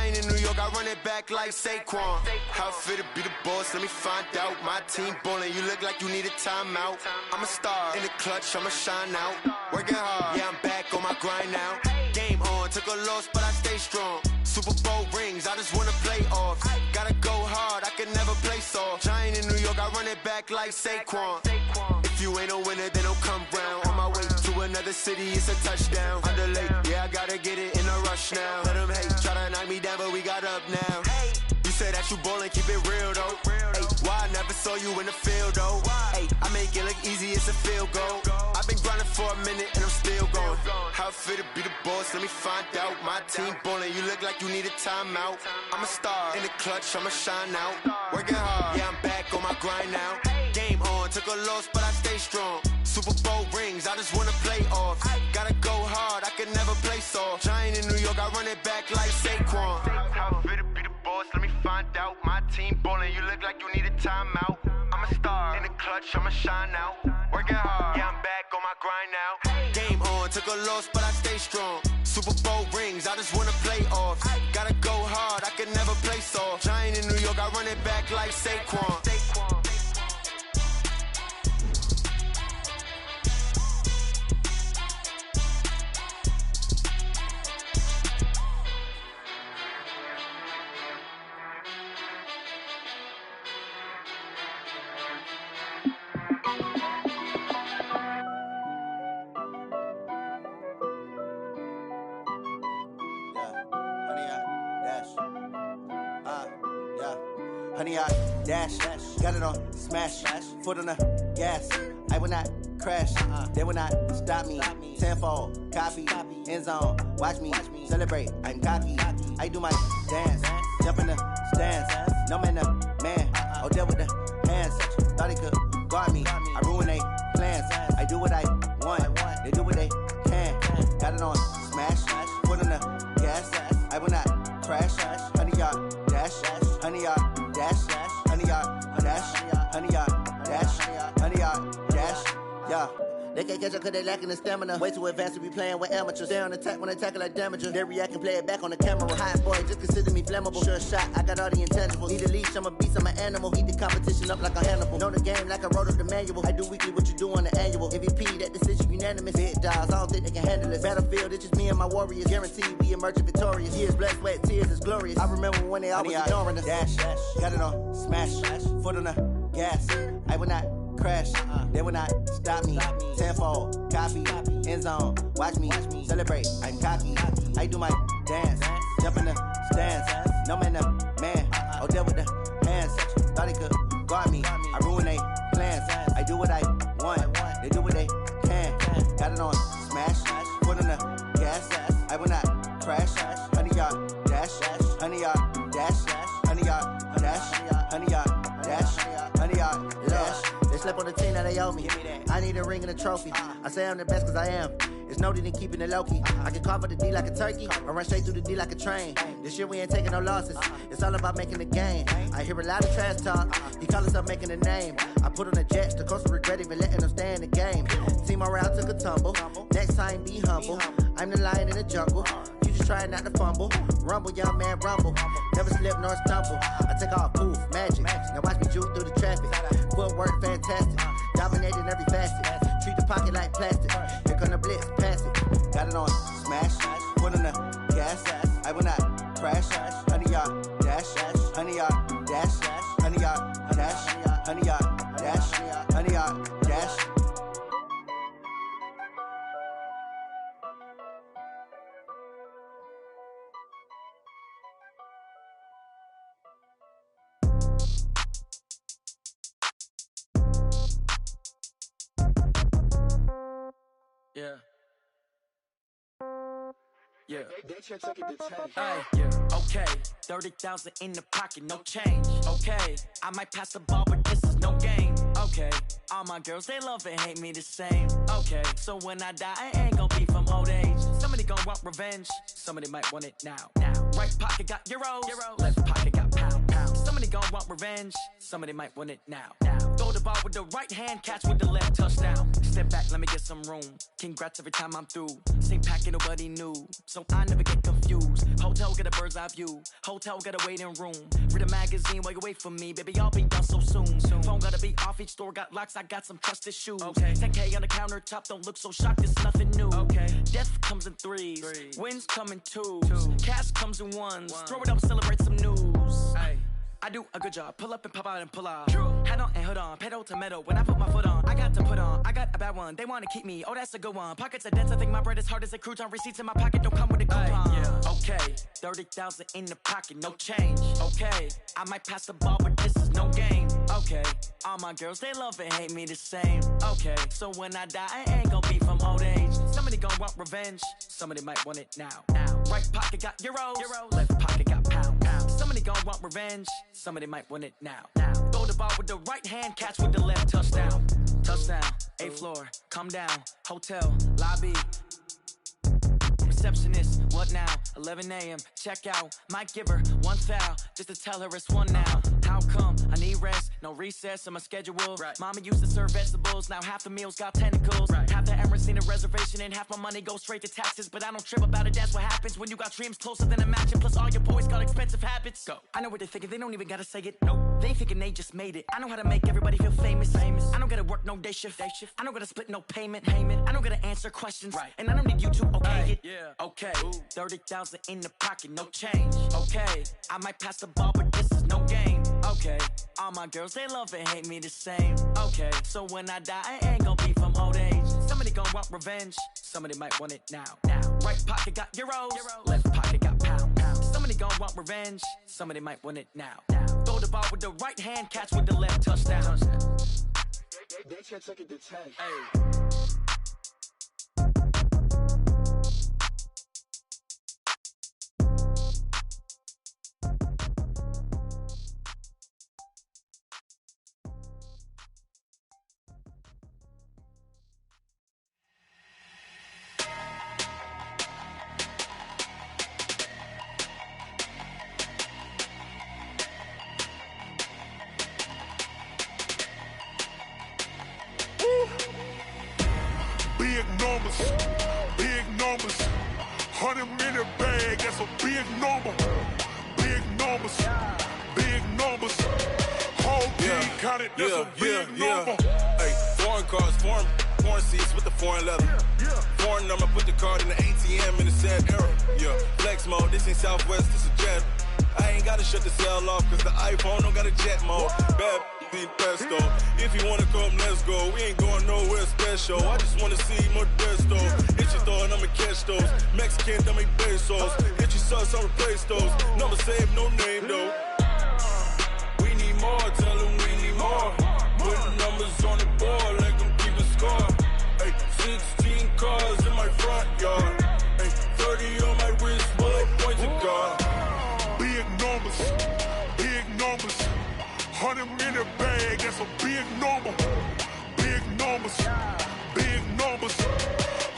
Giant in New York, I run it back like Saquon. How fit to be the boss, let me find out. My team ballin', you look like you need a timeout. I'm a star, in the clutch, I'ma shine out. Working hard, yeah, I'm back on my grind now. Game on, took a loss, but I stay strong. Super Bowl rings, I just wanna play off. Gotta go hard, I can never play soft. Giant in New York, I run it back like Saquon. If you ain't a winner, then don't come round. On my way to another city, it's a touchdown. Underlay, yeah, I gotta get it in a rush now. Let them hate, try to knock me down, but we got up now. You say that you ballin', keep it real though. Hey, why I never saw you in the field though? Hey, I make it look easy, it's a field goal. I've been grinding for a minute and I'm still going. How fit to be the boss, let me find out. My team ballin', you look like you need a timeout. I'm a star, in the clutch, I'ma shine out. Working hard, yeah, I'm back on my grind now. Game on, took a loss, but I stay strong. Super Bowl rings, I just wanna play off. Gotta go hard, I can never play soft. Giant in New York, I run it back like Saquon. How fit to be the boss, let me find out. My team ballin', you look like you need a timeout. I'm a star, in the clutch, I'ma shine out. Working hard, yeah, I'm back on my grind now. Game on, took a loss, but I stay strong. Super Bowl rings, I just wanna play off. Gotta go hard, I can never play soft. Giant in New York, I run it back like Saquon. Honey, I dash, got it on smash, foot on the gas. I will not crash, they will not stop me. Tenfold, copy, end zone, watch me celebrate. I'm cocky, I do my dance, jump in the stands. No man, man, oh there with the hands. Thought he could guard me, I ruin they plans. I do what I want, they do what they can. Got it on smash, foot on the gas. I will not crash, honey, y'all dash, honey, y'all dash, honey, y'all dash, honey, y'all dash, honey, y'all dash, yeah. They can't catch up cause they lacking the stamina. Way too advanced to be playing with amateurs. Stay on attack when I tackle like damager. They react and play it back on the camera. Hot boy, just consider me flammable. Sure shot, I got all the intangibles. Need a leash, I'm a beast, I'm an animal. Eat the competition up like a Hannibal. Know the game like I wrote up the manual. I do weekly what you do on the annual. MVP, that decision unanimous. Big dogs, I don't think they can handle it. Battlefield, it's just me and my warriors. Guaranteed we emerging victorious. Years, blood, sweat, tears, is glorious. I remember when they always ignoring us. Dash, got it on smash, foot on the gas. I will not crash, they will not stop me. Tenfold, copy, end zone, watch me celebrate. I'm cocky, I do my dance, jump in the stands. No man, man, oh there with the hands. Thought he could guard me, I ruin they plans. I do what I want, they do what they can. Got it on smash, foot on the gas. I will not crash, honey, y'all dash, honey, y'all dash, honey, y'all dash, honey, y'all dash, honey, y'all dash. They slept on the team that they owe me. I need a ring and a trophy. I say I'm the best cause I am. It's no need in keeping it low-key. I can carve up the D like a turkey or run straight through the D like a train. This year we ain't taking no losses. It's all about making the game. I hear a lot of trash talk. He call himself making a name. I put on the jets. The coast will regret even letting them stay in the game. Team morale took a tumble. Next time be humble. I'm the lion in the jungle. You just trying not to fumble. Rumble, young man, rumble. Never slip nor stumble. I take off, poof, magic. Now watch me juke through the traffic. Footwork fantastic. Dominating every facet. Treat the pocket like plastic. Here come the blitz, pass it. Got it on smash, foot on the gas. I will not crash, honey, y'all dash, honey, y'all dash, honey, y'all dash, honey, y'all dash, honey, y'all dash. Yeah. Yeah. Yeah. Okay. 30,000 in the pocket, no change. Okay. I might pass the ball, but this is no game. Okay. All my girls, they love and hate me the same. Okay. So when I die, I ain't gon' be from old age. Somebody gon' want revenge. Somebody might want it now. Right pocket got euros. Left pocket got pounds. Somebody gon' want revenge. Somebody might want it now. Throw the ball with the right hand, catch with the left, touchdown. Step back, let me get some room. Congrats every time I'm through. Same packet, nobody knew. So I never get confused. Hotel get a bird's eye view. Hotel get a waiting room. Read a magazine while you wait for me. Baby, I'll be done so soon. Phone gotta be off, each store got locks. I got some trusted shoes. 10K on the countertop, don't look so shocked, it's nothing new. Death comes in threes. Wins come in twos. Cash comes in ones. Throw it up, celebrate some news. I do a good job, pull up and pop out and pull out. Hat on and hood on, pedal to metal. When I put my foot on, I got to put on. I got a bad one, they wanna keep me. Oh, that's a good one. Pockets are dense, I think my bread is hard as a crouton. Receipts in my pocket don't come with a coupon. Okay, 30,000 in the pocket, no change. Okay, I might pass the ball, but this is no game. Okay, all my girls, they love and hate me the same. Okay, so when I die, I ain't gon' be from old age. Somebody gon' want revenge, somebody might want it now. Right pocket got euros, left pocket got pounds. Somebody gon' want revenge, somebody might want it now. Throw the ball with the right hand, catch with the left, touchdown. Touchdown, 8th floor, come down, hotel, lobby. Receptionist, what now? 11 a.m., check out. Might give her one foul, just to tell her it's one now. How come? I need rest, no recess in my schedule. Mama used to serve vegetables, now half the meals got tentacles. Half the Emirates need a reservation and half my money goes straight to taxes. But I don't trip about it, that's what happens when you got dreams closer than a matching. Plus all your boys got expensive habits. Go. I know what they're thinking, they don't even gotta say it. Nope. They thinking they just made it. I know how to make everybody feel famous. I don't gotta work no day shift. I don't gotta split no payment. I don't gotta answer questions. And I don't need you to okay it. Okay, 30,000 in the pocket, no change. Okay, I might pass the ball, but this is no game. Okay, all my girls, they love and hate me the same. Okay, so when I die, I ain't gon' be from old age. Somebody gon' want revenge, somebody might want it now. Right pocket got euros, left pocket got pounds. Somebody gon' want revenge, somebody might want it now. Throw the ball with the right hand, catch with the left, touchdown. They can't take it to 10. Big numbers, 100-minute bag, that's a big number. Big numbers, whole team counted, that's a big number. Hey, foreign cars, foreign seats with the foreign leather. Foreign number, put the card in the ATM in the sad era. Flex mode, this ain't Southwest, this a jet. I ain't gotta shut the cell off, cause the iPhone don't got a jet mode. Bad pesto. If you wanna come, let's go. We ain't going nowhere special. I just wanna see Modesto. Hit your thought, I'ma catch those. Mexican, I make pesos. Hit your sauce, I'll replace those. Number saved, no name though. We need more, tell them we need more. Putting numbers on the board, let them keep a score. Hey, 16 cars in my front yard. Hey, 30 on my wrist, bullet points of God. Big numbers, 100-minute bag, that's a big number. Big numbers,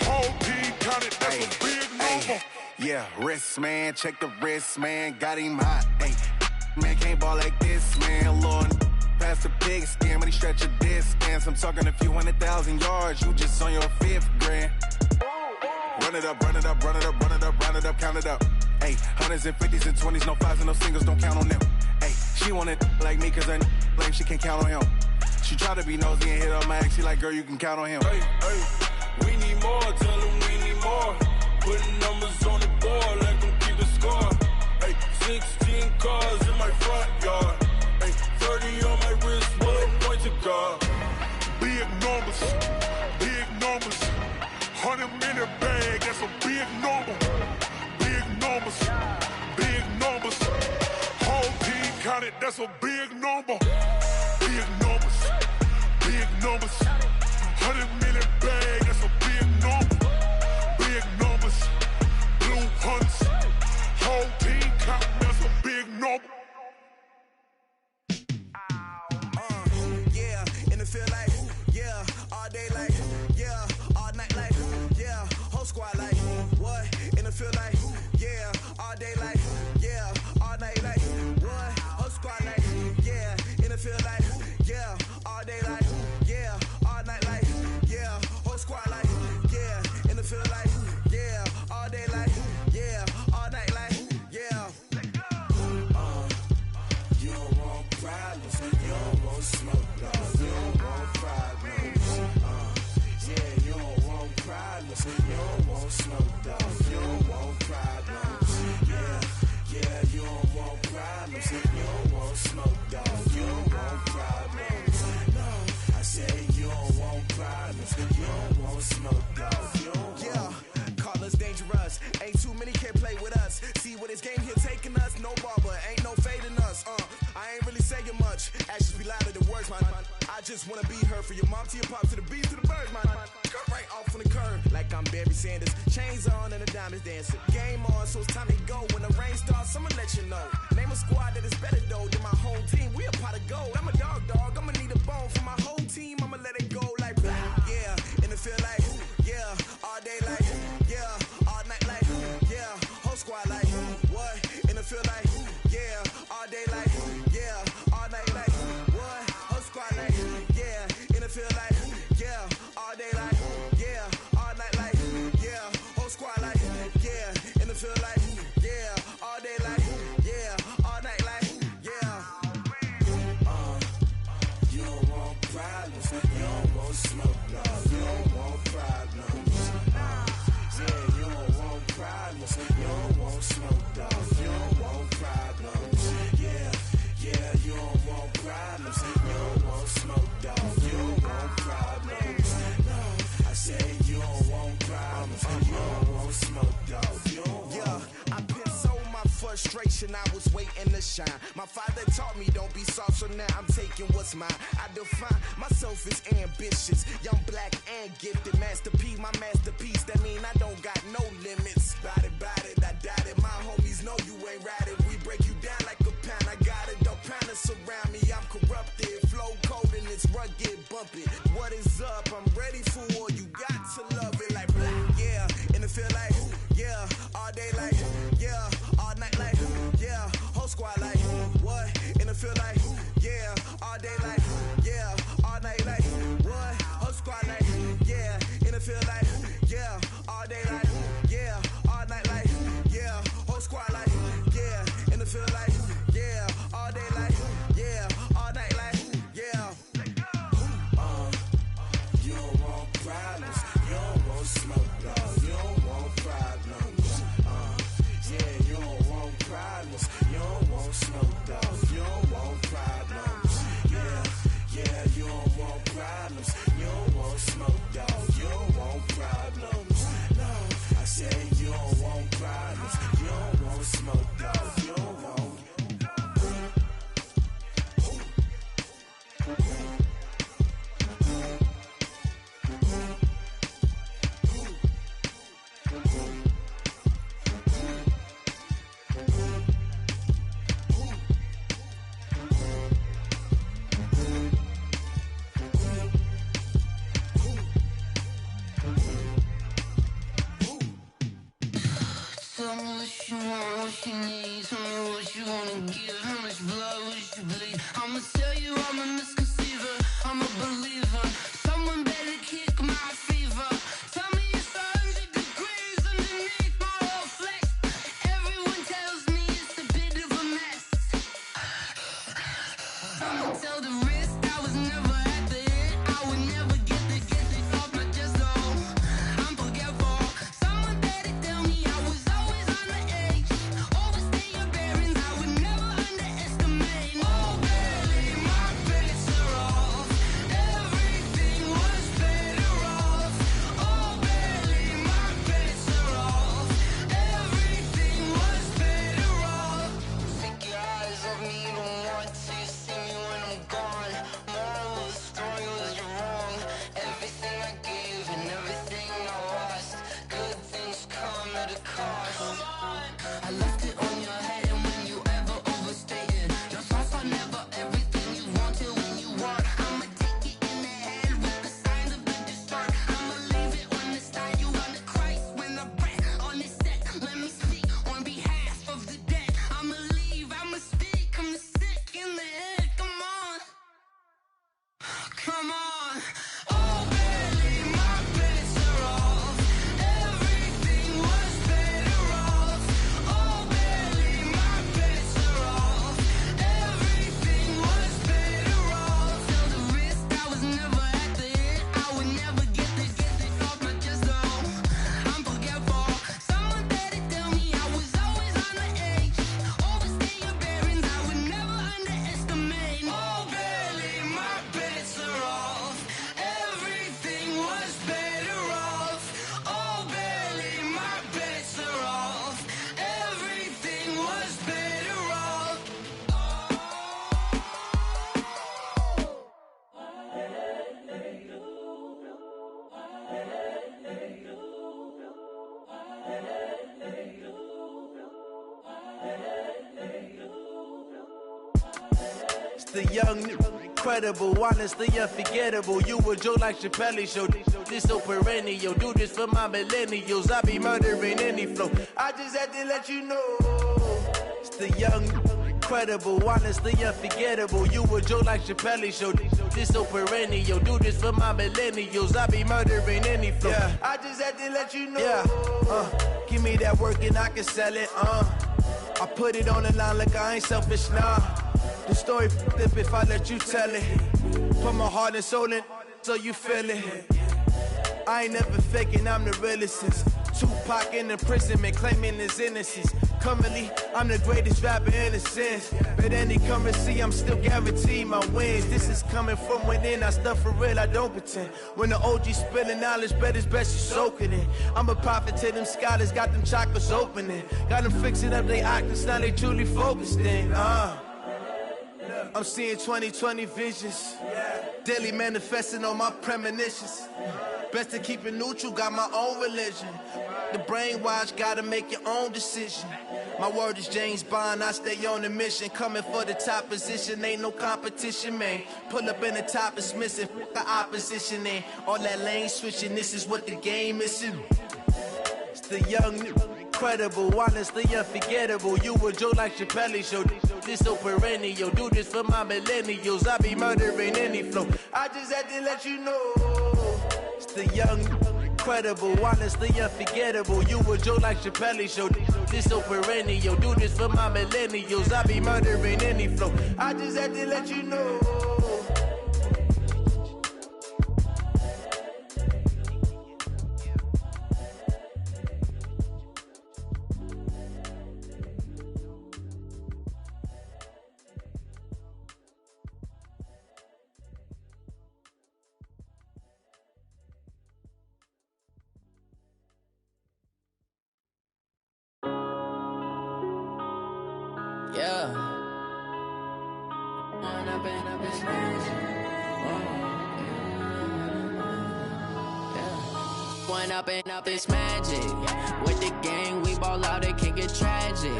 whole team counted, that's a big number. Yeah, wrist man, check the wrist man, got him hot. Ay, man can't ball like this, man. Lord, past the pig skin, when he stretch a distance. I'm talking a few 100,000 yards, you just on your 5th grand. Run it up, count it up. Ay, hundreds and 50s and 20s, no 5s and no singles, don't count on them. Ay, she want it like me, cause her lame, she can't count on him. She try to be nosy and hit up my ex, she like, girl, you can count on him. Hey, we need more, tell them we need more. Putting numbers on the board, let them keep the score. Hey, 16 cars in my front yard. Hey, 30 on my wrist, bullet points of God. Big numbers, 100-minute bag, that's a big number. Big numbers, whole team counted, that's a big number. Big numbers, 100-minute bag, that's a big number. Big numbers, blue hunts, whole team counting, that's a big number. Yeah, in the field like, yeah, all day like, yeah, all night like, yeah, whole squad like, what? In the field like, yeah, all day like, yeah, all night like, what? Whole squad like, yeah, in the field like, yeah, all day like, yeah, play with us. See where this game here taking us? No barber, ain't no fading us. I ain't really saying much. Actions be louder than words, man. I just wanna be heard from your mom to your pop to the beat to the birds, man. Cut right off on the curb, like I'm Barry Sanders. Chains on and the diamonds dancing. Game on, so it's time to go. When the rain starts, I'ma let you know. Name a squad that is better though than my whole team. We a pot of gold. I'm a dog. I'ma need a bone for my whole team. I'ma let it go like yeah. And it feel like yeah. All day like yeah. All night like yeah. Whole squad like what? And it feel like yeah. All day like yeah. All night like what? Whole squad like yeah. And it feel like yeah. All day like yeah. All night like yeah. Whole squad like yeah. And it feel like yeah. All day like yeah. All night like yeah. You don't want problems. You don't want smoke. No, you don't want problems. Yeah, you don't want problems. You don't want smoke, dog. You don't want problems. Yeah, yeah, you don't want problems. You don't want smoke, dog. You don't want problems. No, I say you don't want problems. You don't want smoke, dog. You don't want. Yeah, I've been so my frustration. I was waiting to shine. My father taught me don't be soft, so now I'm taking what's mine. I define myself as ambitious, young, black, and gifted. Master P, my masterpiece. That mean I don't got no limits. Bout it, I doubt it. My homies know you ain't ride it. We break you down like a pound. I got it, don't pound us around me. I'm corrupted, flow cold and it's rugged, bumpy. What is up? I'm ready for war. You got to love it like yeah. And it feel like yeah. All day like yeah. All night like yeah. Whole squad like what? And it feel like yeah. All day like yeah. All night like what? Whole squad like yeah. And it feel like yeah. All day like yeah. All night like yeah. Whole squad like yeah. And it feel like yeah. All day like yeah. All night like yeah. You don't want problems. You don't want smoke, no. You don't want problems. Yeah, you don't want problems. You don't want smoke, dog. You don't want problems. Yeah, yeah, you don't want problems. You don't want smoke, dog. You don't want problems. No, I say you don't want problems. You don't want smoke, dog. You don't want. Tell me what you want, what you need. Tell me what you wanna give. How much blood would you bleed? I'ma tell you I'm a misconceiver. I'm a believer. Someone better kick my fever. Tell me it's 100 degrees underneath my whole flesh. Everyone tells me it's a bit of a mess. I'ma tell the risk I was never at the end. I would never get it off my chest though. I'm forgetful. Someone better tell me I was always on the edge. Overstay your bearings, I would never underestimate. Oh baby, my credits are off. Everything The young, incredible, honestly unforgettable. You a joke like Chappelle show. This so perennial. Do this for my millennials. I be murdering any flow. I just had to let you know. It's the young, incredible, honestly unforgettable. You a joke like Chappelle show. This so perennial. Do this for my millennials. I be murdering any flow. Yeah. I just had to let you know. Yeah. Give me that work and I can sell it. I put it on the line like I ain't selfish, nah. The story flip if I let you tell it. Put my heart and soul in so you feel it. I ain't never faking, I'm the realest since Tupac in imprisonment, claiming his innocence. Currently, I'm the greatest rapper in a sense. But any currency, I'm still guaranteed my wins. This is coming from within, I stuff for real, I don't pretend. When the OG spilling knowledge, bet it's best you soak it in. I'm a prophet to them scholars, got them chakras opening. Got them fixing up they octaves, now they truly focused in. I'm seeing 2020 visions. Daily manifesting on my premonitions. Best to keep it neutral, got my own religion. The brainwash, gotta make your own decision. My word is James Bond, I stay on the mission. Coming for the top position, ain't no competition, man. Pull up in the top, it's missing, the opposition ain't. All that lane switching, this is what the game is. It's the young, incredible, honestly unforgettable. You a joke like Chappelle show. This so perennial. Do this for my millennials. I be murdering any flow. I just had to let you know. It's the young, incredible, honestly unforgettable. You a joke like Chappelle show. This so perennial. Do this for my millennials. I be murdering any flow. I just had to let you know. Up this magic. With the gang, we ball out, it can get tragic.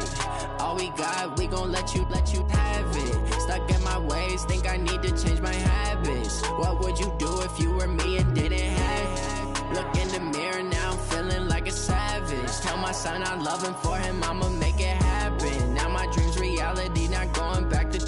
All we got, we gon' let you have it. Stuck in my ways, think I need to change my habits. What would you do if you were me and didn't have it? Look in the mirror now, I'm feeling like a savage. Tell my son I love him, for him I'ma make it happen. Now my dream's reality, not going back to.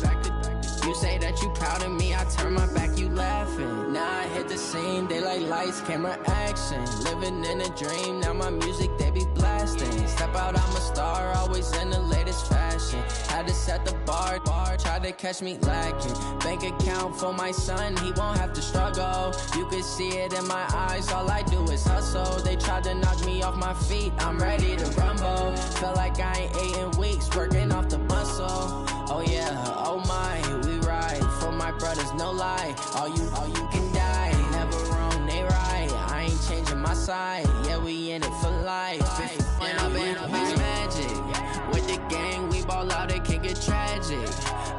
You say that you proud of me, I turn my back, you laughing. Now I hit the scene, they like lights, camera, action. Living in a dream, now my music, they be blasting. Step out, I'm a star, always in the latest fashion. Had to set the bar, try to catch me lacking. Bank account for my son, he won't have to struggle. You can see it in my eyes, all I do is hustle. They tried to knock me off my feet, I'm ready to rumble. Felt like I ain't ate in weeks, working off the muscle. Oh yeah, oh my, we ride for my brothers, no lie. All you can die, never wrong, they right. I ain't changing my side, yeah, we in it for life. When I've been up, it's magic. With the gang, we ball out, it can get tragic.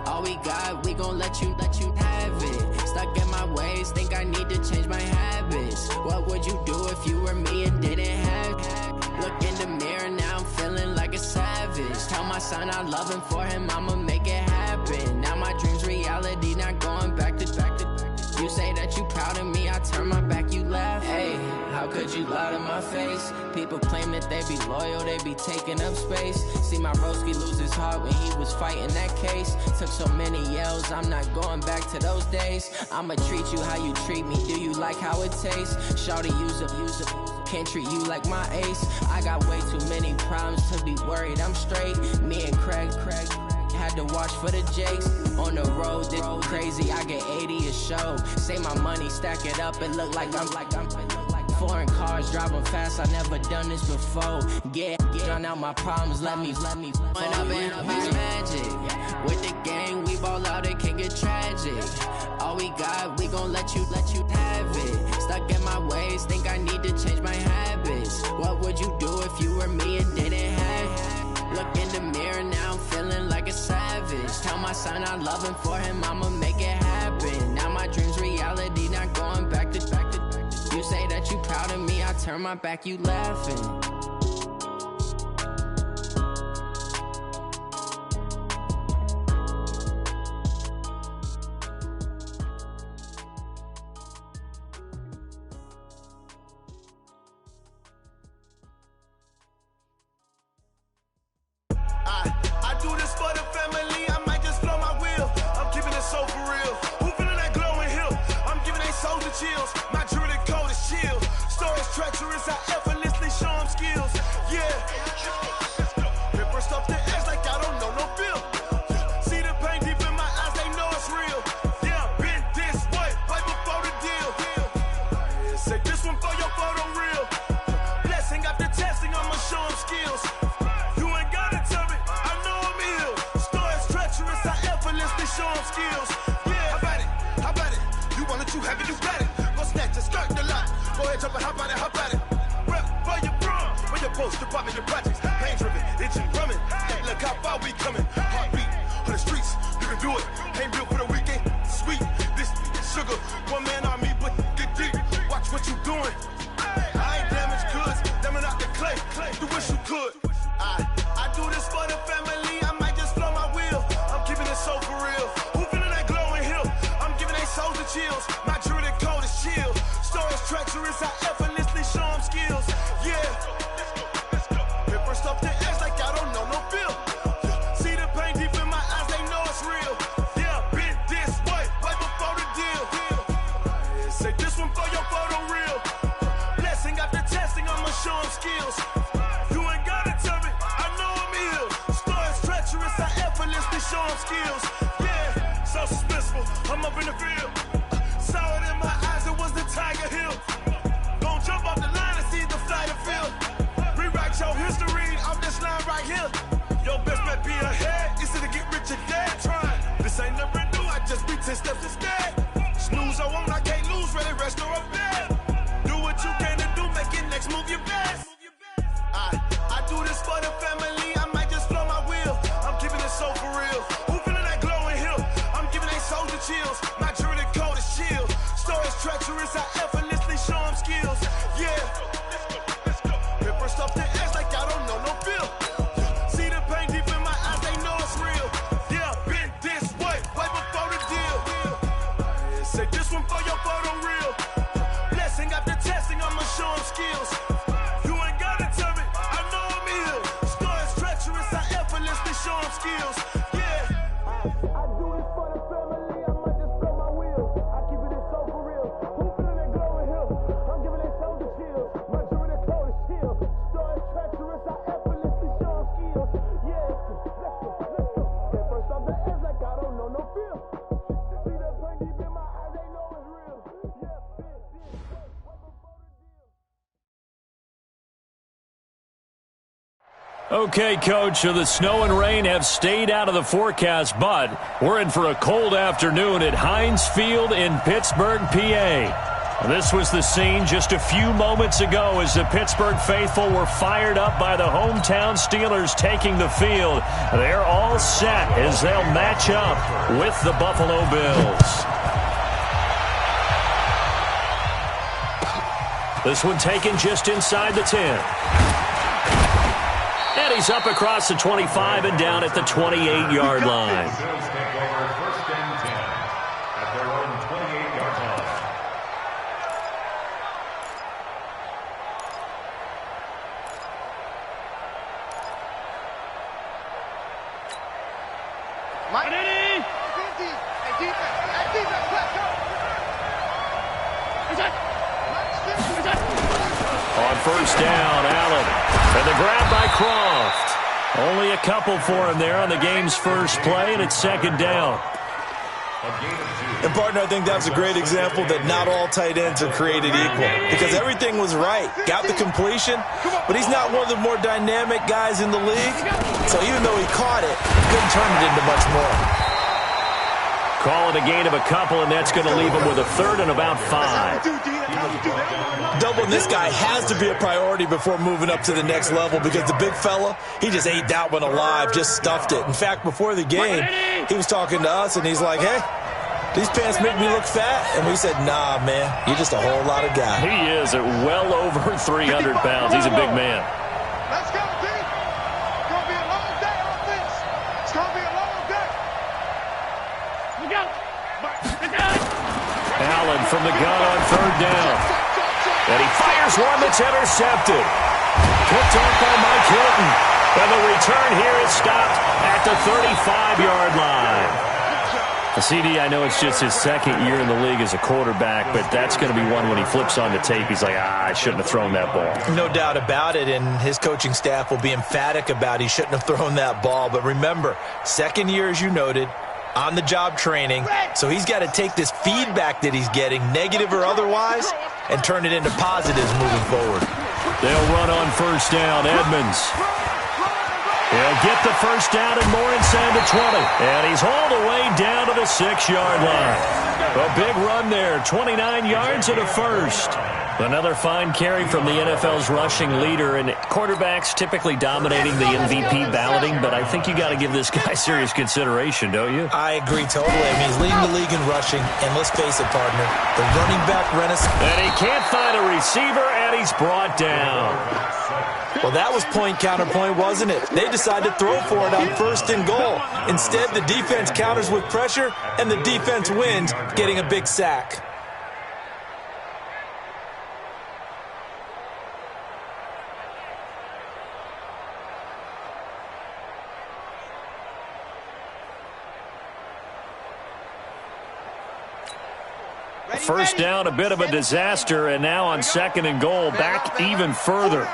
All we got, we gon' let you have it. Stuck in my ways, think I need to change my habits. What would you do if you were me and didn't have it? Look in the mirror, now I'm feeling like a savage. Tell my son I love him, for him I'ma make it happen. Now my dream's reality, not going back to. You say that you proud of me, I turn my back, you laugh. Hey, how could you lie to my face? People claim that they be loyal, they be taking up space. See my broski lose his heart when he was fighting that case. Took so many yells, I'm not going back to those days. I'ma treat you how you treat me, do you like how it tastes? Shawty, use up, can't treat you like my ace. I got way too many problems to be worried, I'm straight. Me and Craig had to watch for the Jakes. On the road, this crazy, I get 80 a show. Say my money, stack it up, it look like I'm foreign cars, driving fast, I never done this before. Drown out my problems, let me. When I've been up, it's magic. With the gang, we ball out, it can get tragic. All we got, we gon' let you have it. Stuck in my ways, think I need to change my habits. What would you do if you were me and didn't have it? Look in the mirror, now I'm feeling like a savage. Tell my son I love him, for him I'ma make it happen. Now my dream's reality, not going back to. You say that you proud of me, I turn my back, you laughing. treacherous, I effortlessly show them skills. Yeah. Hit first off the edge like I don't know no feel. See the pain deep in my eyes, they know it's real. Yeah, been this way, right before the deal. Say this one for your photo real. Blessing after testing, I'ma show them skills. You ain't gotta tell me, I know I'm ill. Story's treacherous, I effortlessly show them skills. Yeah, how about it? You want it, you have it, you got it. Go snatch it, start the lot. Go ahead, jump it, hop on it, hop on it. Rep for your bro, for your post, your pop, your projects. Pain driven, itching, drumming. Look how far we coming. Heartbeat on the streets, you can do it. Ain't built for the weekend, sweet. This sugar, one man on me, but get deep. Watch what you doing. I ain't damaged goods, damn out the clay. You wish you could. I do this for the family. I might just blow my wheel. I'm keeping it so for real. Who feeling that glowing hill? I'm giving they souls the chills. My druidic code is chill. Story's treacherous, I effortlessly show them skills. Yeah. Hit first off the edge like I don't know no feel. See the pain deep in my eyes, they know it's real. Yeah, been this way, right before the deal. Say this one for your photo real. Blessing after testing, I'ma show them skills. You ain't gotta tell me, I know I'm ill. Story's treacherous, I effortlessly show them skills. Yeah, so suspenseful, I'm up in the field. Saw it in my eyes, it was the Tiger Hill. Gon' jump off the line and see the flight of field. Rewrite your history off this line right here. Your best bet be ahead, easy to get rich or dead. Trying, this ain't never new, I just be 10 steps instead. Snooze I won't, I can't lose, ready, rest or up bed. Do what you can to do, make it next move your best. I do this for the family, I might just blow my wheel. I'm keeping it so for real. Who feeling that glowing hill? I'm giving they souls the chills. My druidic code is chill. Story's treacherous, I effortlessly show them skills. Yeah. Hit first off the edge like I don't know no feel. See the pain deep in my eyes, they know it's real. Yeah, been this way, right before the deal. Say this one for your photo real. Blessing after testing, I'ma show them skills. You ain't gotta tell me, I know I'm ill. Story's treacherous, I effortlessly show them skills. Yeah. I do this for the family, I might just blow my wheel. I keep it so for real. Who feeling that glowing hill? I'm giving they souls the chills. My druidic code is chill. Story's treacherous, I effortlessly show them skills. Yeah, let's go. Hit first off the edge like I don't know no feel. See that pain deep in my eyes, they know it's real. Yeah, Okay, Coach, so the snow and rain have stayed out of the forecast, but we're in for a cold afternoon at Heinz Field in Pittsburgh, PA. This was the scene just a few moments ago as the Pittsburgh faithful were fired up by the hometown Steelers taking the field. They're all set as they'll match up with the Buffalo Bills. This one taken just inside the 10. And he's up across the 25 and down at the 28-yard line. On first down, Allen. And the grab by Croft. Only a couple for him there on the game's first play, and it's second down. And, partner, I think that was a great example that not all tight ends are created equal because everything was right. Got the completion, but he's not one of the more dynamic guys in the league. So even though he caught it, he couldn't turn it into much more. Call it a gain of a couple, and that's going to leave him with a third and about 5. Doubling this guy has to be a priority before moving up to the next level because the big fella, he just ate that one alive, just stuffed it. In fact, before the game, he was talking to us, and he's like, hey, these pants make me look fat. And we said, nah, man, you're just a whole lot of guy. He is at well over 300 pounds. He's a big man. Let's go, D. It's going to be a long day on this. It's going to be a long day. Look out. Allen from the gun on third down. And he fires one that's intercepted. Picked off by Mike Hilton. And the return here is stopped at the 35-yard line. CD, I know it's just his second year in the league as a quarterback, but that's going to be one when he flips on the tape. He's like, I shouldn't have thrown that ball. No doubt about it, and his coaching staff will be emphatic about he shouldn't have thrown that ball. But remember, second year, as you noted, on-the-job training, so he's got to take this feedback that he's getting, negative or otherwise, and turn it into positives moving forward. They'll run on first down. Edmonds. He'll get the first down and more inside the 20. And he's hauled away down to the 6-yard line. A big run there, 29 yards and a first. Another fine carry from the NFL's rushing leader, and quarterbacks typically dominating the MVP balloting, but I think you got to give this guy serious consideration, don't you? I agree totally. I mean, he's leading the league in rushing, and let's face it, partner, the running back renaissance. And he can't find a receiver, and he's brought down. Well, that was point counterpoint, wasn't it? They decided to throw for it on first and goal. Instead, the defense counters with pressure, and the defense wins, getting a big sack. First down, a bit of a disaster, and now on second and goal, back even further.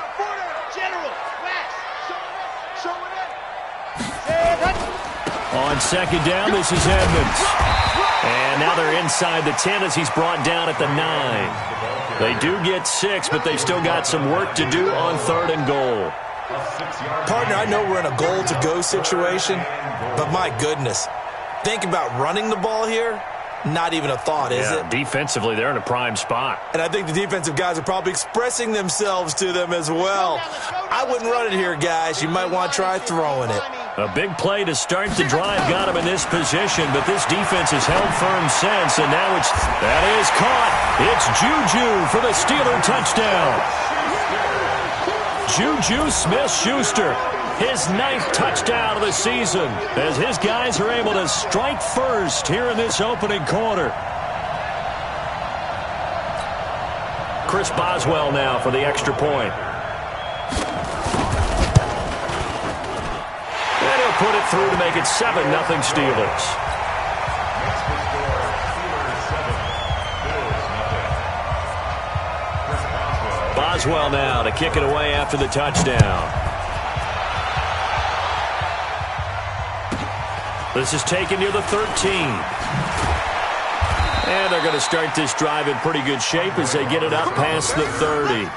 On second down, this is Edmonds. And now they're inside the 10 as he's brought down at the 9. They do get 6, but they've still got some work to do on third and goal. Partner, I know we're in a goal-to-go situation, but my goodness, think about running the ball here. Not even a thought, is it? Defensively, they're in a prime spot. And I think the defensive guys are probably expressing themselves to them as well. I wouldn't run it here, guys. You might want to try throwing it. A big play to start the drive got him in this position, but this defense has held firm since, and now that is caught. It's Juju for the Steeler touchdown. Juju Smith-Schuster, his 9th touchdown of the season, as his guys are able to strike first here in this opening quarter. Chris Boswell now for the extra point. And he'll put it through to make it 7-0 Steelers. Boswell now to kick it away after the touchdown. This is taken near the 13. And they're going to start this drive in pretty good shape as they get it up past the 30.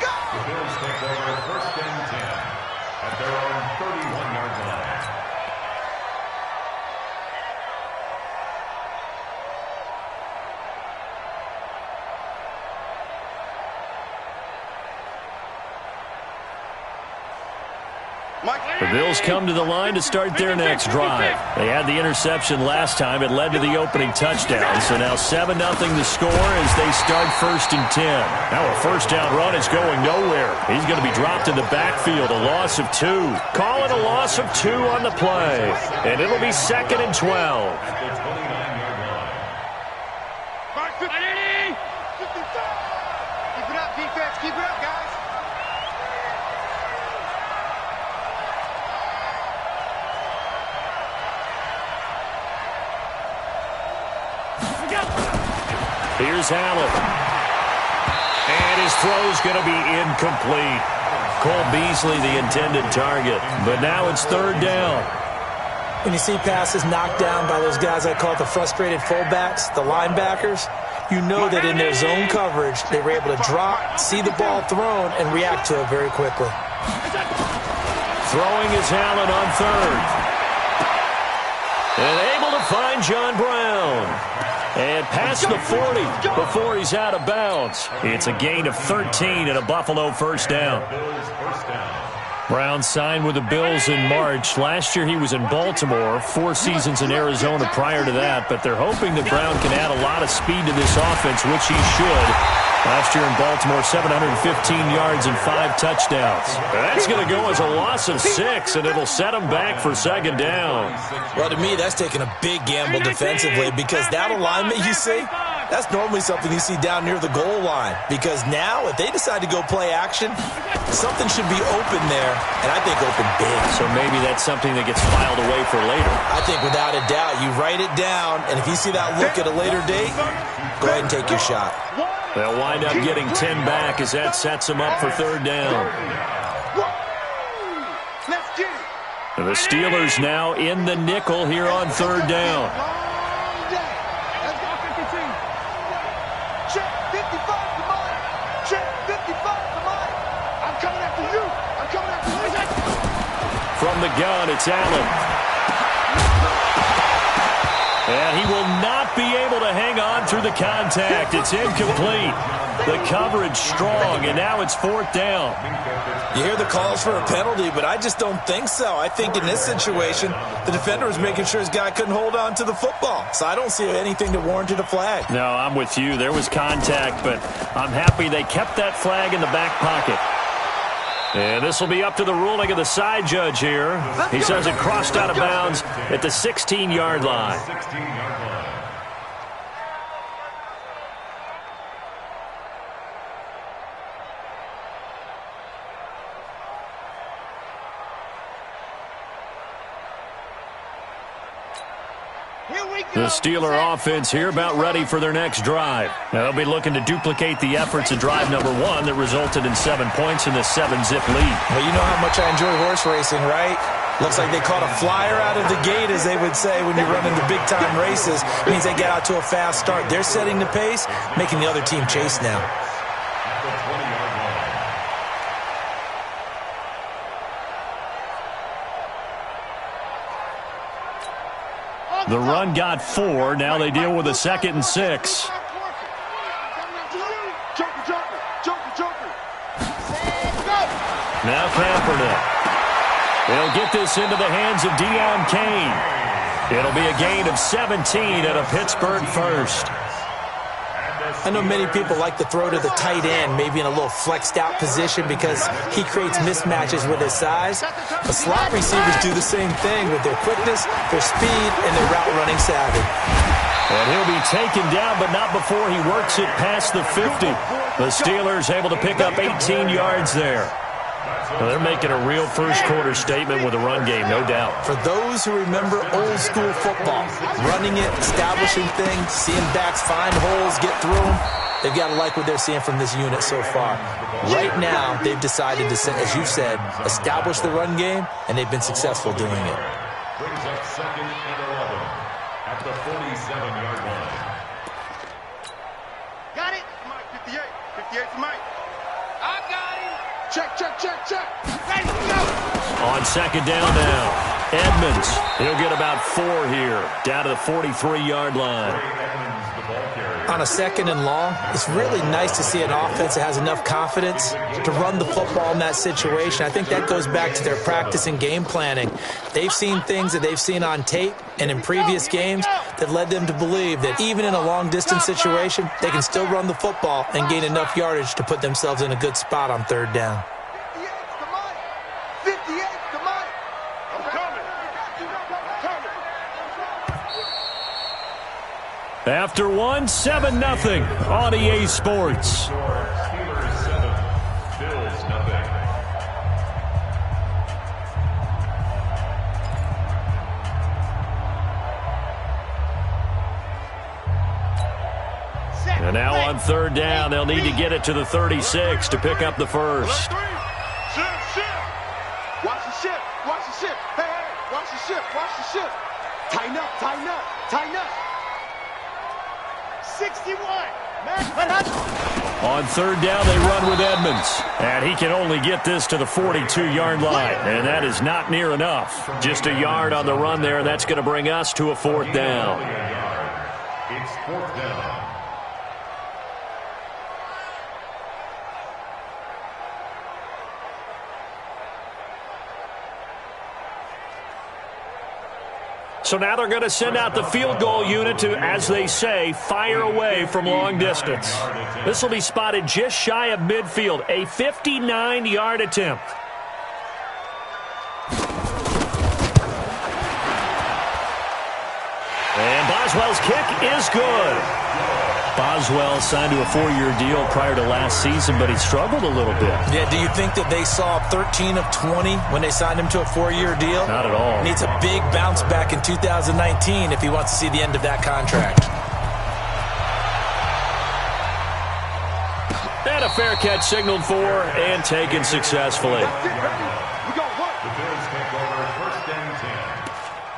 The Bills come to the line to start their next drive. They had the interception last time. It led to the opening touchdown. So now 7-0 the score as they start 1st and 10. Now a first down run is going nowhere. He's going to be dropped in the backfield. A loss of 2. Call it a loss of 2 on the play. And it'll be 2nd and 12. Keep it up, defense. Keep it up, guys. Here's Allen. And his throw's going to be incomplete. Cole Beasley, the intended target. But now it's 3rd down. When you see passes knocked down by those guys I call the frustrated fullbacks, the linebackers, you know that in their zone coverage, they were able to drop, see the ball thrown, and react to it very quickly. Throwing is Allen on 3rd. And able to find John Brown. And past the 40 before he's out of bounds. It's a gain of 13 and a Buffalo first down. Brown signed with the Bills in March. Last year he was in Baltimore, 4 seasons in Arizona prior to that. But they're hoping that Brown can add a lot of speed to this offense, which he should. Last year in Baltimore, 715 yards and 5 touchdowns. That's going to go as a loss of 6, and it'll set him back for 2nd down. Well, to me, that's taking a big gamble defensively because that alignment you see, That's normally something you see down near the goal line, because now if they decide to go play action, something should be open there, and I think open big. So maybe that's something that gets filed away for later. I think without a doubt, you write it down, and if you see that look at a later date, go ahead and take your shot. They'll wind up getting 10 back as that sets them up for third down. The Steelers now in the nickel here on third down. Check 55 to mine. Check 55 to mine. I'm coming after you. I'm coming after you. From the gun, it's Allen. And he will not be able to hang on through the contact. It's incomplete. The coverage strong, and now it's fourth down. You hear the calls for a penalty, but I just don't think so. I think in this situation, the defender was making sure his guy couldn't hold on to the football. So I don't see anything that warranted a flag. No, I'm with you. There was contact, but I'm happy they kept that flag in the back pocket. And this will be up to the ruling of the side judge here. He says it crossed out of bounds at the 16-yard line. The Steeler offense here about ready for their next drive. Now they'll be looking to duplicate the efforts of drive number 1 that resulted in 7 points in the 7-zip lead. Well, you know how much I enjoy horse racing, right? Looks like they caught a flyer out of the gate, as they would say when you're running the big-time races. It means they get out to a fast start. They're setting the pace, making the other team chase now. The run got 4. Now they deal with a 2nd and 6. Now Kaepernick. They'll get this into the hands of Deion Kane. It'll be a gain of 17 at a Pittsburgh first. I know many people like to throw to the tight end, maybe in a little flexed out position because he creates mismatches with his size. But slot receivers do the same thing with their quickness, their speed, and their route running savvy. And he'll be taken down, but not before he works it past the 50. The Steelers able to pick up 18 yards there. Well, they're making a real first-quarter statement with a run game, no doubt. For those who remember old-school football, running it, establishing things, seeing backs find holes, get through them, they've got to like what they're seeing from this unit so far. Right now, they've decided to, as you said, establish the run game, and they've been successful doing it. Brings up 2nd and 11 at the 47-yard line. Got it? Mike, 58. 58 to Mike. I got him. Check, check, check, check. Ready, go. On 2nd down now, Edmonds. He'll get about 4 here, down to the 43-yard line. On a 2nd and long, it's really nice to see an offense that has enough confidence to run the football in that situation. I think that goes back to their practice and game planning. They've seen things that they've seen on tape and in previous games that led them to believe that even in a long-distance situation, they can still run the football and gain enough yardage to put themselves in a good spot on 3rd down. 58 to Mike. I'm coming. After 1, 7-0 on EA Sports. Steelers 7, Bills nothing. And now on 3rd down, they'll need to get it to the 36 to pick up the first. Watch the ship. Watch the ship. Hey, hey, watch the ship. Watch the ship. Tighten up, tighten up, tighten up. 61. On 3rd down, they run with Edmonds. And he can only get this to the 42-yard line. And that is not near enough. Just a yard on the run there, and that's going to bring us to a 4th down. It's 4th down. So now they're going to send out the field goal unit to, as they say, fire away from long distance. This will be spotted just shy of midfield, a 59-yard attempt. And Boswell's kick is good. Boswell signed to a 4-year deal prior to last season, but he struggled a little bit. Yeah, do you think that they saw 13 of 20 when they signed him to a 4-year deal? Not at all. Needs a big bounce back in 2019 if he wants to see the end of that contract. And a fair catch signaled for and taken successfully. The Bills take over 1st and 10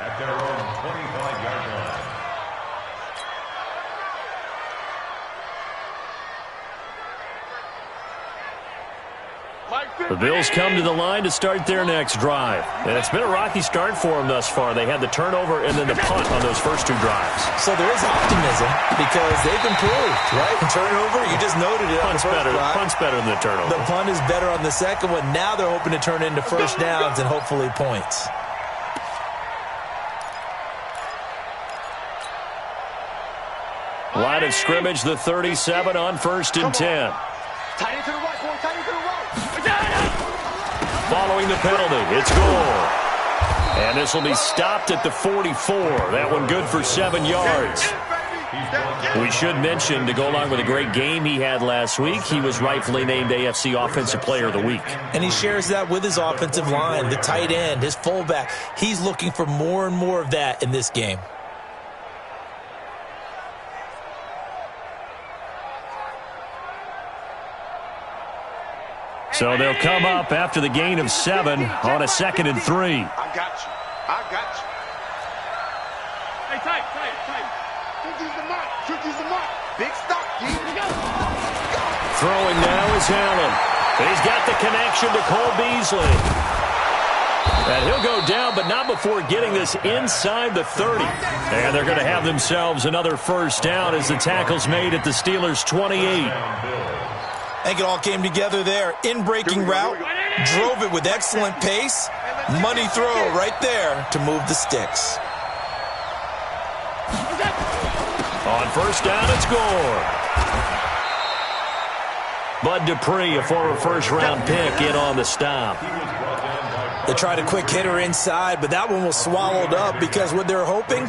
at their own 25-yard line. The Bills come to the line to start their next drive. And it's been a rocky start for them thus far. They had the turnover and then the punt on those first 2 drives. So there is optimism because they've improved, right? Turnover, you just noted it. Punt's better than the turnover. The punt is better on the second one. Now they're hoping to turn into first downs and hopefully points. Line of scrimmage, the 37 on 1st and 10. Tight into the right, boy. Tight into the right. Following the penalty, it's goal. And this will be stopped at the 44. That one good for 7 yards. We should mention, to go along with a great game he had last week, he was rightfully named AFC Offensive Player of the Week. And he shares that with his offensive line, the tight end, his fullback. He's looking for more and more of that in this game. So they'll come up after the gain of 7 on a 2nd and 3. I got you. I got you. Hey, tight. Use the mark. Big stop. Here we go. Throwing now is Allen. He's got the connection to Cole Beasley. And he'll go down, but not before getting this inside the 30. And they're going to have themselves another first down as the tackle's made at the Steelers' 28. I think it all came together there. In-breaking route, drove it with excellent pace. Money throw right there to move the sticks. On first down, it's Gore. Bud Dupree, a former first-round pick, in on the stop. They tried a quick hitter inside, but that one was swallowed up because what they're hoping,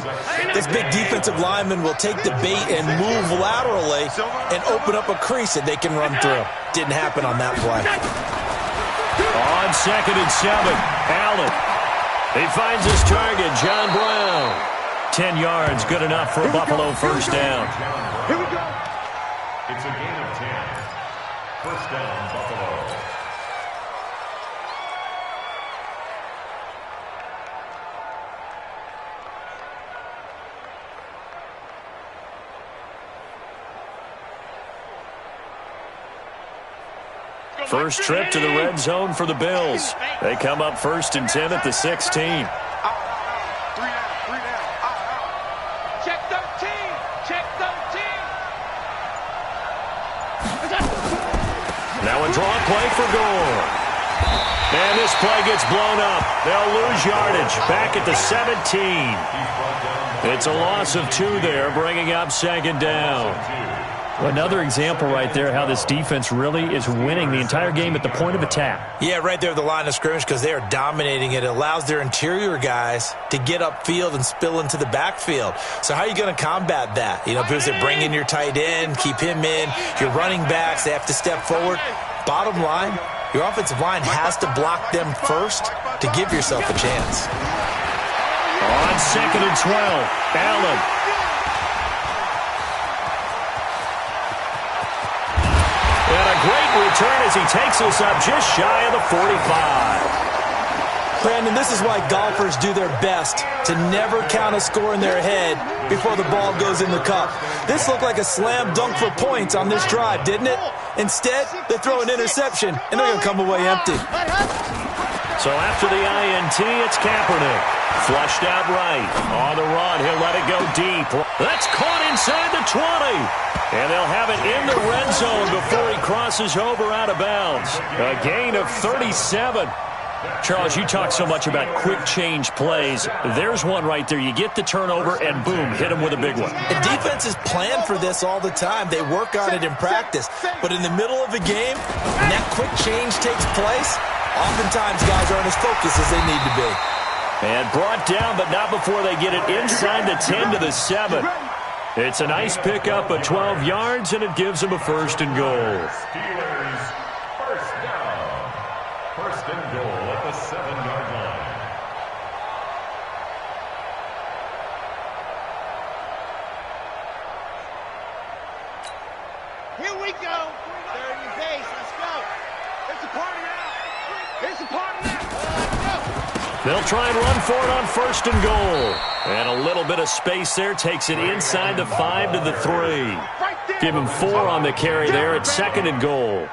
this big defensive lineman will take the bait and move laterally and open up a crease that they can run through. Didn't happen on that play. On 2nd and 7, Allen. He finds his target, John Brown. 10 yards, good enough for a Buffalo first down. Here we go. It's a gain of 10. First down, Buffalo. First trip to the red zone for the Bills. They come up 1st and 10 at the 16. 3 down. Check 13. Now a draw play for Gore. And this play gets blown up. They'll lose yardage back at the 17. It's a loss of 2 there, bringing up 2nd down. Another example right there how this defense really is winning the entire game at the point of attack. Yeah, right there at the line of scrimmage because they are dominating it. It allows their interior guys to get upfield and spill into the backfield. So how are you going to combat that? You know, because they bring in your tight end, keep him in. Your running backs, they have to step forward. Bottom line, your offensive line has to block them first to give yourself a chance. On 2nd and 12, Allen. Great return as he takes us up just shy of the 45. Brandon, this is why golfers do their best to never count a score in their head before the ball goes in the cup. This looked like a slam dunk for points on this drive, didn't it? Instead, they throw an interception, and they're going to come away empty. So after the INT, it's Kaepernick. Flushed out right. On the run, he'll let it go deep. That's caught inside the 20. And they'll have it in the red zone before he crosses over out of bounds. A gain of 37. Charles, you talk so much about quick change plays. There's one right there. You get the turnover, and boom, hit him with a big one. And defenses plan for this all the time. They work on it in practice. But in the middle of the game, when that quick change takes place, oftentimes guys aren't as focused as they need to be. And brought down, but not before they get it inside the 10 to the 7. It's a nice pickup of 12 yards, and it gives them a 1st and goal. Steelers, first down. 1st and goal at the 7-yard line. Here we go. 30 base. Let's go. It's a party now. It's a party now. Let's go. They'll try and run for it on 1st and goal. And a little bit of space there takes it inside the 5 to the 3. Give him 4 on the carry there at 2nd and goal.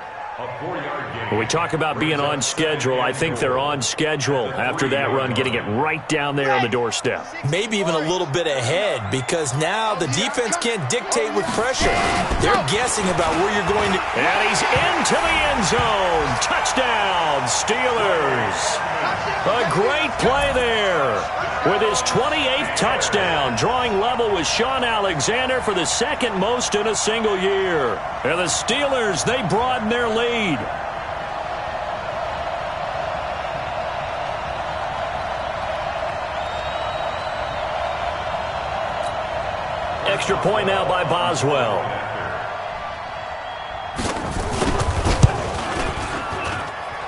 When we talk about being on schedule, I think they're on schedule after that run, getting it right down there on the doorstep. Maybe even a little bit ahead, because now the defense can't dictate with pressure. They're guessing about where you're going to. And he's into the end zone. Touchdown, Steelers. A great play there with his 28th touchdown, drawing level with Sean Alexander for the 2nd most in a single year. And the Steelers, they broaden their lead. Extra point now by Boswell.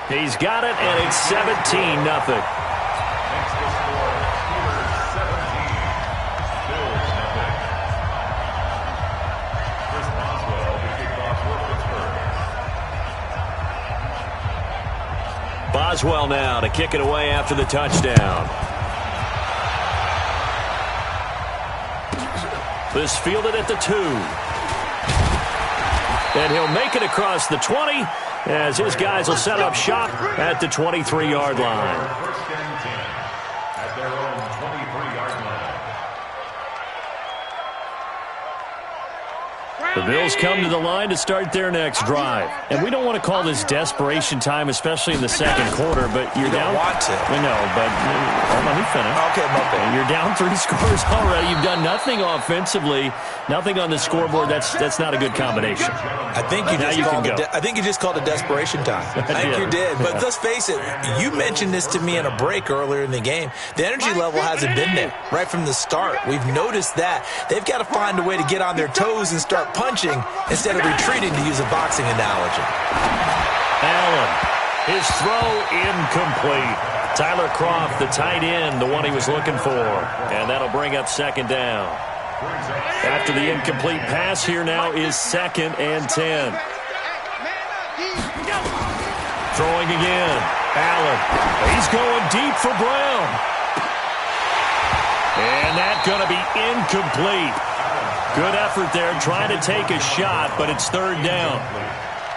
He's got it, and it's 17-0. Boswell now to kick it away after the touchdown. This fielded at the 2. And he'll make it across the 20 as his guys will set up shop at the 23-yard line. 1st and 10 at their own 23-yard line. The Bills come to the line to start their next drive. And we don't want to call this desperation time, especially in the 2nd quarter, but you're down. You don't want to. We know, but let me finish. Okay, my bad. You're down 3 scores already. You've done nothing offensively, nothing on the scoreboard. That's not a good combination. I think you just called it desperation time. I think you did. But let's face it, you mentioned this to me in a break earlier in the game. The energy level hasn't been there right from the start. We've noticed that. They've got to find a way to get on their toes and start punching instead of retreating, to use a boxing analogy. Allen, his throw incomplete. Tyler Croft, the tight end, the one he was looking for. And that'll bring up 2nd down. After the incomplete pass, here now is 2nd and 10. Throwing again. Allen. He's going deep for Brown. And that's going to be incomplete. Good effort there, trying to take a shot, but it's 3rd down.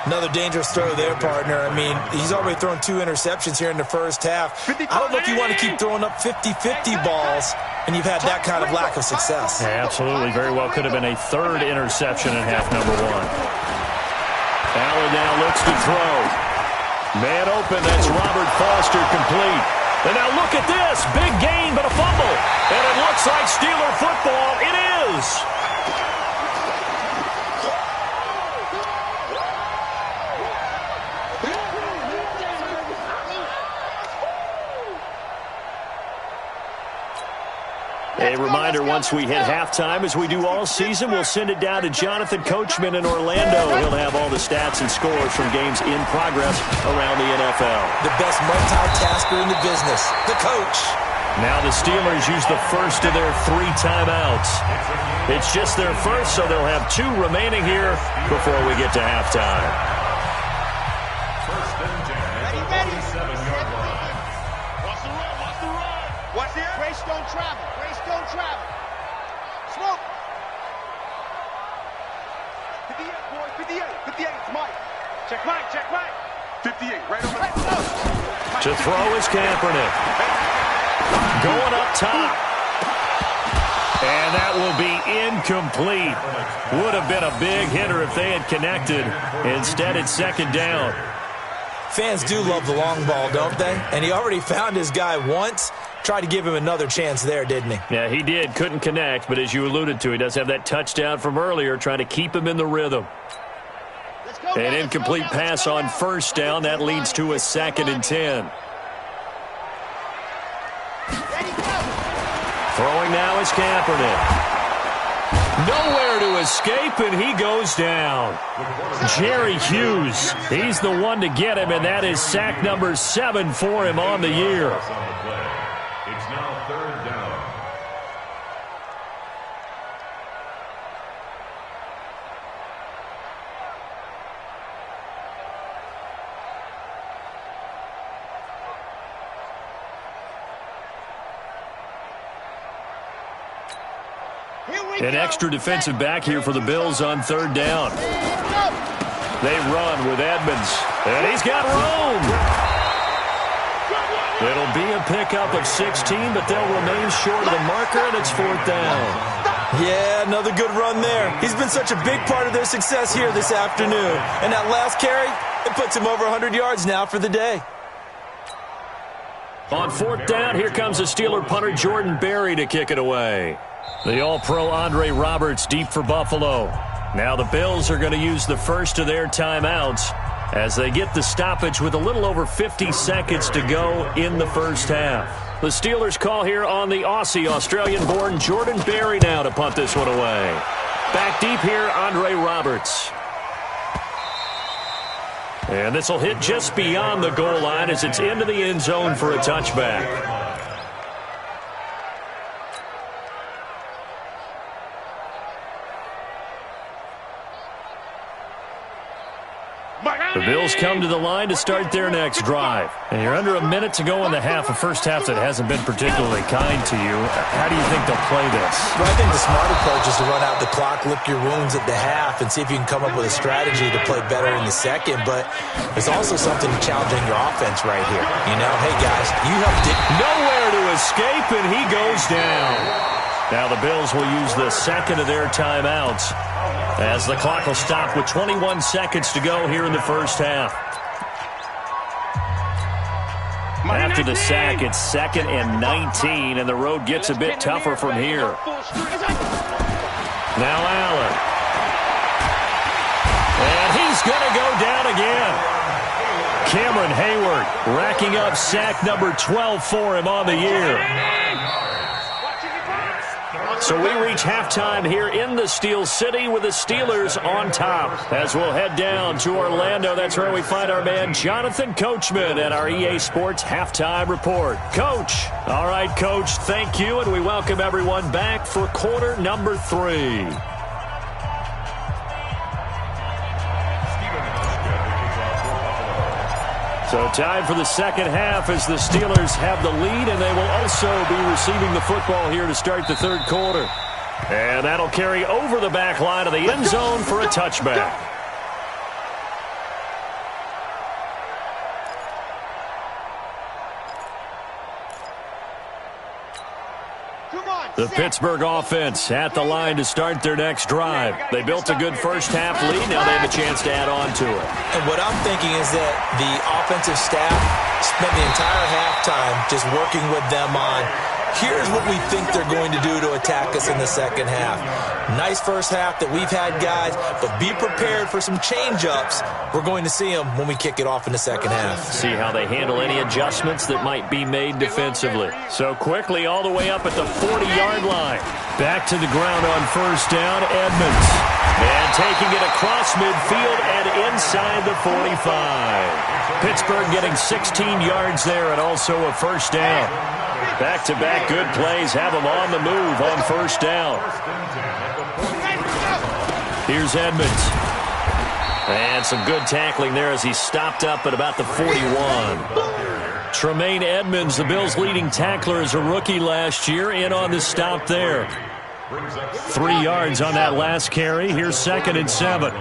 Another dangerous throw there, partner. I mean, he's already thrown 2 interceptions here in the first half. I don't know if you want to keep throwing up 50-50 balls, and you've had that kind of lack of success. Yeah, absolutely. Very well could have been a 3rd interception in half number 1. Allen now looks to throw. Man open, that's Robert Foster, complete. And now look at this. Big gain, but a fumble. And it looks like Steeler football. It is. A reminder, once we hit halftime, as we do all season, we'll send it down to Jonathan Coachman in Orlando. He'll have all the stats and scores from games in progress around the NFL. The best multitasker in the business, the coach. Now the Steelers use the first of their 3 timeouts. It's just their first, so they'll have 2 remaining here before we get to halftime. 1st and 10 at the 37-yard line. Watch the run. Watch the run. Watch the Grace don't travel. Grace don't travel. Smoke. 58, boys. 58. 58. It's Mike. Check Mike. Check Mike. 58. Right over there. To throw is Kaepernick. Going up top. And that will be incomplete. Would have been a big hitter if they had connected. Instead, it's 2nd down. Fans do love the long ball, don't they? And he already found his guy once. Tried to give him another chance there, didn't he? Yeah, he did. Couldn't connect, but as you alluded to, he does have that touchdown from earlier, trying to keep him in the rhrhythm. An incomplete pass on 1st down. That leads to a 2nd and 10. Throwing now is Kaepernick. Nowhere to escape, and he goes down. Jerry Hughes, he's the one to get him, and that is sack number 7 for him on the year. It's now 3rd down. An extra defensive back here for the Bills on 3rd down. They run with Edmonds, and he's got room. It'll be a pickup of 16, but they'll remain short of the marker, and it's 4th down. Yeah, another good run there. He's been such a big part of their success here this afternoon. And that last carry, it puts him over 100 yards now for the day. On 4th down, here comes the Steeler punter Jordan Berry to kick it away. The All-Pro Andre Roberts deep for Buffalo. Now the Bills are going to use the first of their timeouts as they get the stoppage with a little over 50 seconds to go in the first half. The Steelers call here on the Aussie, Australian-born Jordan Berry now to punt this one away. Back deep here, Andre Roberts. And this will hit just beyond the goal line as it's into the end zone for a touchback. The Bills come to the line to start their next drive. And you're under a minute to go in the half, a first half that hasn't been particularly kind to you. How do you think they'll play this? Well, I think the smart approach is to run out the clock, lick your wounds at the half, and see if you can come up with a strategy to play better in the second. But there's also something challenging your offense right here. You know, hey, guys, you have nowhere to escape, and he goes down. Now the Bills will use the second of their timeouts as the clock will stop with 21 seconds to go here in the first half. After the sack, it's 2nd and 19, and the road gets a bit tougher from here. Now Allen. And he's going to go down again. Cameron Hayward racking up sack number 12 for him on the year. So we reach halftime here in the Steel City with the Steelers on top. As we'll head down to Orlando, that's where we find our man Jonathan Coachman at our EA Sports Halftime Report. Coach. All right, Coach, thank you, and we welcome everyone back for quarter number 3. So time for the second half as the Steelers have the lead, and they will also be receiving the football here to start the third quarter. And that'll carry over the back line of the end zone for a touchback. The Pittsburgh offense at the line to start their next drive. They built a good first-half lead. Now they have a chance to add on to it. And what I'm thinking is that the offensive staff spent the entire halftime just working with them on, here's what we think they're going to do to attack us in the second half. Nice first half that we've had, guys, but be prepared for some change-ups. We're going to see them when we kick it off in the second half. See how they handle any adjustments that might be made defensively. So quickly all the way up at the 40-yard line. Back to the ground on first down, Edmonds. And taking it across midfield and inside the 45. Pittsburgh getting 16 yards there and also a first down. Back-to-back good plays have them on the move on first down. Here's Edmonds. And some good tackling there as he stopped up at about the 41. Tremaine Edmonds, the Bills' leading tackler as a rookie last year, in on the stop there. 3 yards on that last carry. Here's 2nd and 7.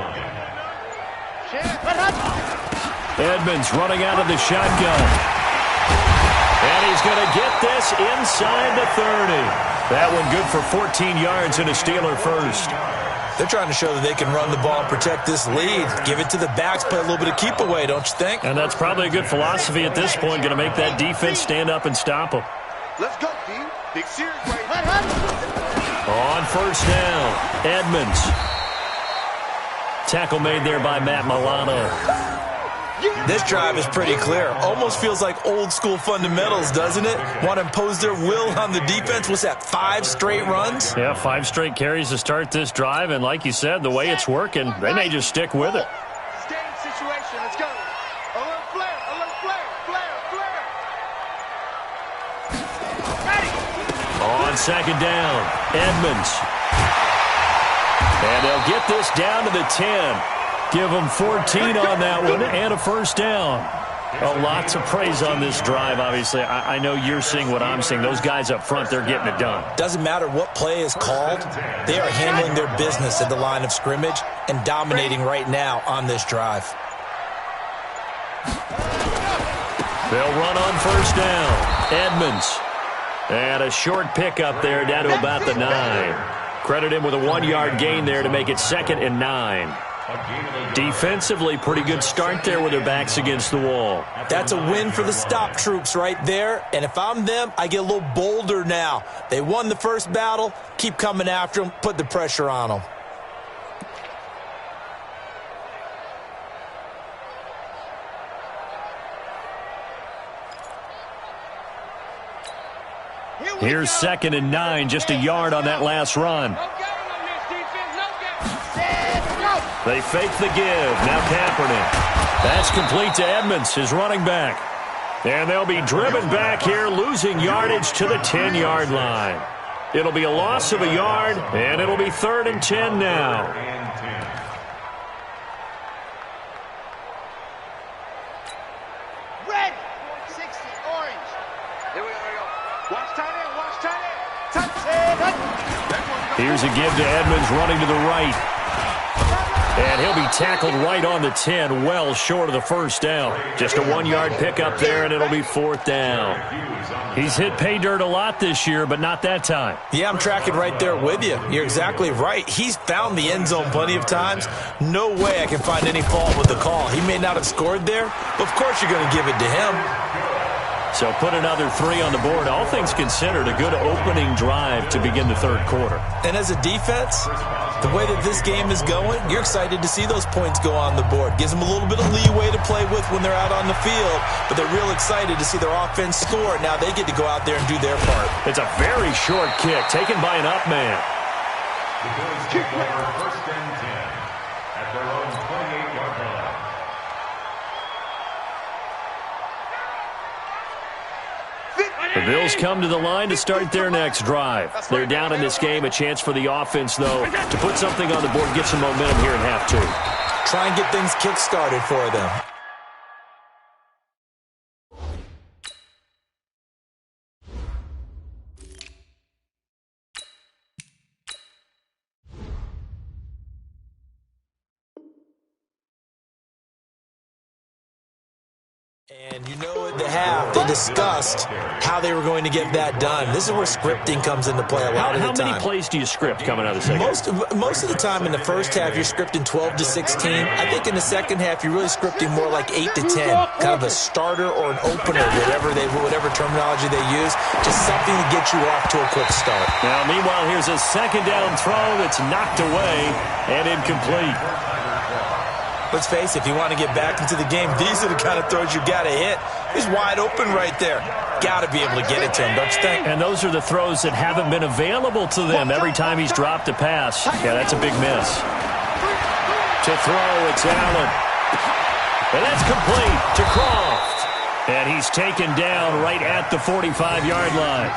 Edmonds running out of the shotgun. And he's going to get this inside the 30. That one good for 14 yards and a Steeler first. They're trying to show that they can run the ball, protect this lead, give it to the backs, play a little bit of keep away, don't you think? And that's probably a good philosophy at this point, going to make that defense stand up and stop them. Let's go, D. Big series right On first down, Edmonds. Tackle made there by Matt Milano. This drive is pretty clear. Almost feels like old school fundamentals, doesn't it? Want to impose their will on the defense. What's that, 5 straight runs? Yeah, 5 straight carries to start this drive. And like you said, the way it's working, they may just stick with it. Game situation. Let's go. A little flare. A little flare. Flare. On second down, Edmonds. And they'll get this down to the 10. Give them 14 on that one and a first down. Lots of praise on this drive, obviously. I know you're seeing what I'm seeing. Those guys up front, they're getting it done. Doesn't matter what play is called. They are handling their business at the line of scrimmage and dominating right now on this drive. They'll run on first down. Edmonds. And a short pickup there down to about the 9. Credit him with a 1-yard gain there to make it 2nd and 9. Defensively, pretty good start there with their backs against the wall. That's a win for the stop troops right there. And if I'm them, I get a little bolder now. They won the first battle. Keep coming after them. Put the pressure on them. Here's 2nd and 9, just a yard on that last run. They fake the give. Now Kaepernick. That's complete to Edmonds, his running back. And they'll be driven back here, losing yardage to the 10-yard line. It'll be a loss of a yard, and it'll be 3rd and 10 now. Red. 60. Orange. Here we go. Watch tight end. Watch tight end. Here's a give to Edmonds running to the right. And he'll be tackled right on the 10, well short of the first down. Just a 1-yard pickup there, and it'll be 4th down. He's hit pay dirt a lot this year, but not that time. Yeah, I'm tracking right there with you. You're exactly right. He's found the end zone plenty of times. No way I can find any fault with the call. He may not have scored there, but of course you're going to give it to him. So put another 3 on the board. All things considered, a good opening drive to begin the 3rd quarter. And as a defense, the way that this game is going, you're excited to see those points go on the board. Gives them a little bit of leeway to play with when they're out on the field, but they're real excited to see their offense score. Now they get to go out there and do their part. It's a very short kick taken by an up man. The Bills kick over 1st and 10 at their own 28-yard line. The Bills come to the line to start their next drive. They're down in this game. A chance for the offense, though, to put something on the board, get some momentum here in half 2. Try and get things kick-started for them. And you know at the half, they discussed how they were going to get that done. This is where scripting comes into play a lot of the time. How many plays do you script coming out of the second? Most of the time in the first half, you're scripting 12 to 16. I think in the second half, you're really scripting more like 8 to 10. Kind of a starter or an opener, whatever terminology they use. Just something to get you off to a quick start. Now, meanwhile, here's a 2nd down throw that's knocked away and incomplete. Let's face it, if you want to get back into the game, these are the kind of throws you got to hit. He's wide open right there. Got to be able to get it to him, don't you think? And those are the throws that haven't been available to them every time he's dropped a pass. Yeah, that's a big miss. To throw, it's Allen. And that's complete to Croft. And he's taken down right at the 45-yard line.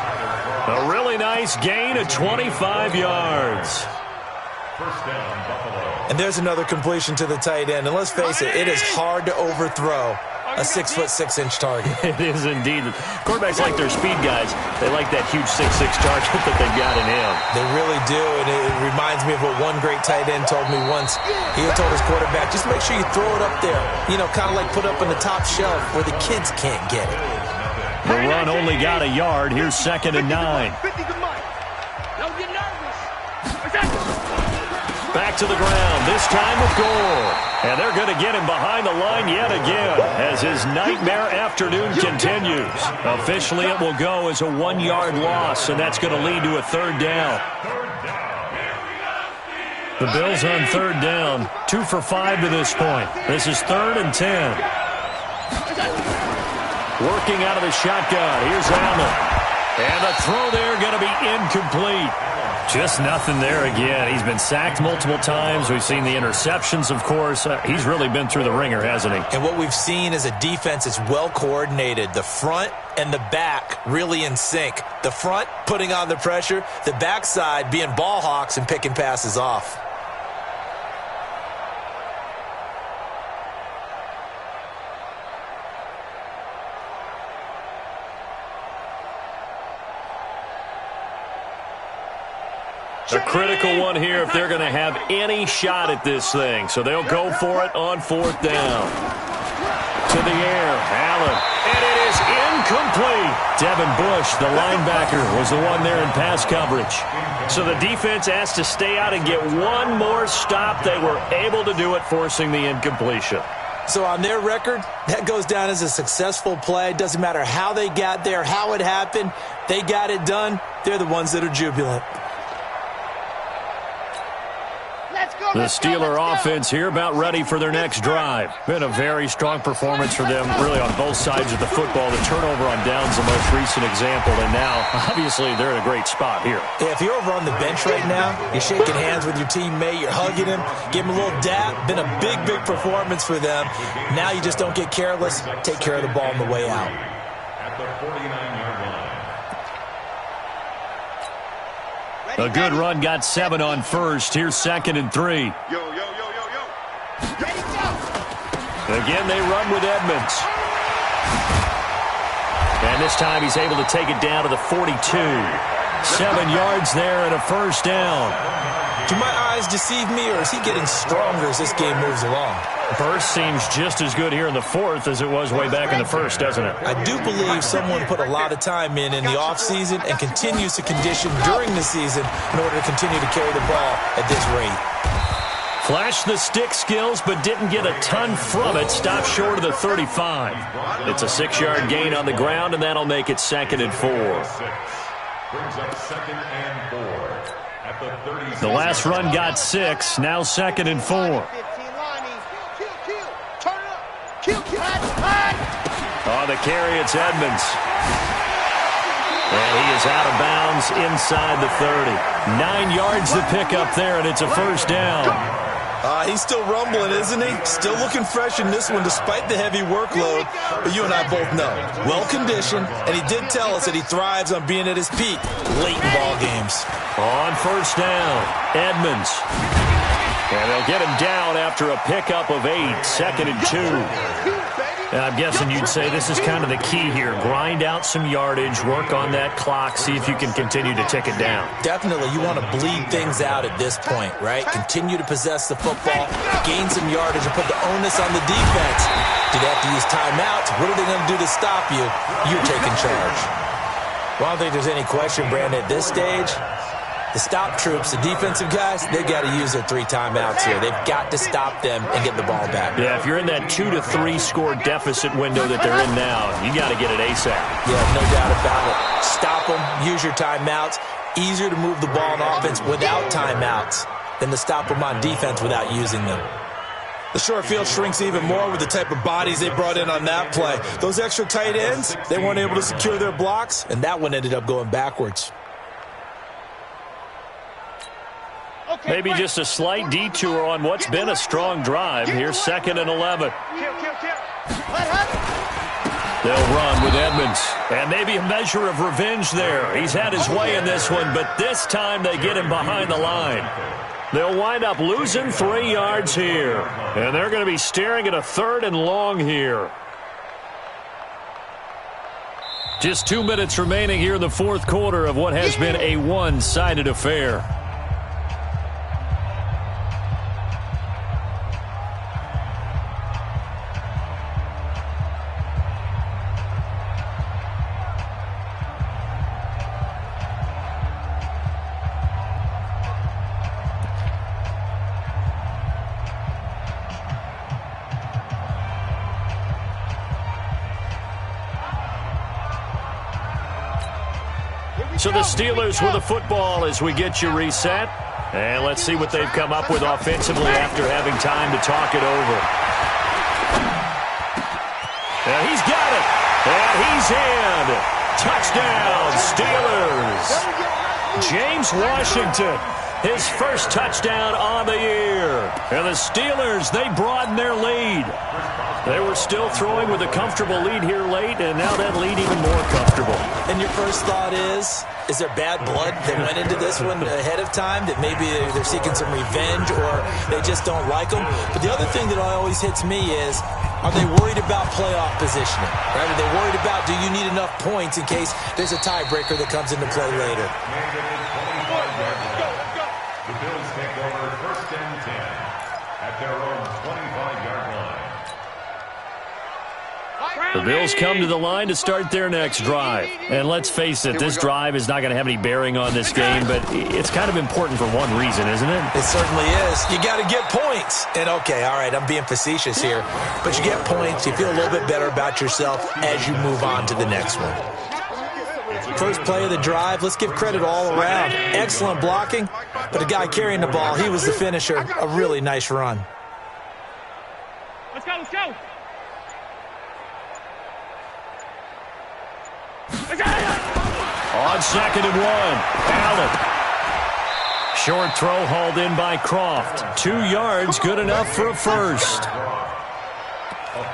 A really nice gain of 25 yards. First down, Buffalo. And there's another completion to the tight end. And let's face it, it is hard to overthrow a 6'6" target. It is indeed. Quarterbacks like their speed guys. They like that huge 6'6" target that they've got in him. They really do, and it reminds me of what one great tight end told me once. He told his quarterback, just make sure you throw it up there. You know, kind of like put up on the top shelf where the kids can't get it. The run only got a yard. Here's 2nd and 9. Back to the ground, this time with Gore. And they're going to get him behind the line yet again as his nightmare afternoon continues. Officially, it will go as a 1-yard loss, and that's going to lead to a 3rd down. The Bills on 3rd down, 2 for 5 to this point. This is 3rd and 10. Working out of the shotgun. Here's Allen. And the throw there going to be incomplete. Just nothing there again. He's been sacked multiple times. We've seen the interceptions, of course. He's really been through the ringer, hasn't he? And what we've seen is a defense that's well coordinated. The front and the back really in sync. The front putting on the pressure. The backside being ball hawks and picking passes off. A critical one here if they're going to have any shot at this thing. So they'll go for it on 4th down. To the air, Allen. And it is incomplete. Devin Bush, the linebacker, was the one there in pass coverage. So the defense has to stay out and get one more stop. They were able to do it, forcing the incompletion. So on their record, that goes down as a successful play. Doesn't matter how they got there, how it happened. They got it done. They're the ones that are jubilant. The Steeler offense here about ready for their next drive. Been a very strong performance for them, really on both sides of the football. The turnover on downs the most recent example, and now, obviously, they're in a great spot here. Yeah, if you're over on the bench right now, you're shaking hands with your teammate, you're hugging him, give him a little dap. Been a big, big performance for them. Now you just don't get careless. Take care of the ball on the way out. At the 49-yard line. A good run, got 7 on first. Here's 2nd and 3. Again, they run with Edmonds. And this time he's able to take it down to the 42. 7 yards there and a first down. Do my eyes deceive me, or is he getting stronger as this game moves along? Burst seems just as good here in the 4th as it was way back in the 1st, doesn't it? I do believe someone put a lot of time in the offseason and continues to condition during the season in order to continue to carry the ball at this rate. Flashed the stick skills, but didn't get a ton from it. Stopped short of the 35. It's a 6-yard gain on the ground, and that'll make it 2nd and 4. Brings up 2nd and 4. At the 36. The last run got 6. Now 2nd and 4. On the carry, it's Edmonds. And he is out of bounds inside the 30. 9 yards to pick up there, and it's a first down. He's still rumbling, isn't he? Still looking fresh in this one despite the heavy workload. But you and I both know, well-conditioned, and he did tell us that he thrives on being at his peak late in ball games. On first down, Edmonds. And they'll get him down after a pickup of 8, 2nd and 2. And I'm guessing you'd say this is kind of the key here. Grind out some yardage, work on that clock, see if you can continue to tick it down. Definitely. You want to bleed things out at this point, right? Continue to possess the football, gain some yardage, and put the onus on the defense. Do they have to use timeouts? What are they going to do to stop you? You're taking charge. Well, I don't think there's any question, Brandon, at this stage. The stop troops, the defensive guys, they've got to use their 3 timeouts here. They've got to stop them and get the ball back. Yeah, if you're in that 2 to 3 score deficit window that they're in now, you got to get it ASAP. Yeah, no doubt about it. Stop them, use your timeouts. Easier to move the ball on offense without timeouts than to stop them on defense without using them. The short field shrinks even more with the type of bodies they brought in on that play. Those extra tight ends, they weren't able to secure their blocks, and that one ended up going backwards. Maybe just a slight detour on what's been a strong drive. Here's 2nd and 11. They'll run with Edmonds. And maybe a measure of revenge there. He's had his way in this one, but this time they get him behind the line. They'll wind up losing 3 yards here. And they're going to be staring at a 3rd and long here. Just 2 minutes remaining here in the 4th quarter of what has been a one-sided affair. So the Steelers with the football as we get you reset. And let's see what they've come up with offensively after having time to talk it over. And he's got it. And he's in. Touchdown, Steelers. James Washington, his first touchdown on the year. And the Steelers, they broaden their lead. They were still throwing with a comfortable lead here late, and now that lead even more comfortable. And your first thought is there bad blood that went into this one ahead of time, that maybe they're seeking some revenge or they just don't like them? But the other thing that always hits me is, are they worried about playoff positioning? Right? Are they worried about, do you need enough points in case there's a tiebreaker that comes into play later? The Bills take over 1st and 10 at their own 25-yard line. The Bills come to the line to start their next drive. And let's face it, this drive is not going to have any bearing on this game, but it's kind of important for one reason, isn't it? It certainly is. You got to get points. And okay, all right, I'm being facetious here, but you get points, you feel a little bit better about yourself as you move on to the next one. First play of the drive, let's give credit all around. Excellent blocking, but the guy carrying the ball, he was the finisher. A really nice run. Let's go, let's go. On 2nd and 1, Allen. Short throw hauled in by Croft. 2 yards, good enough for a first.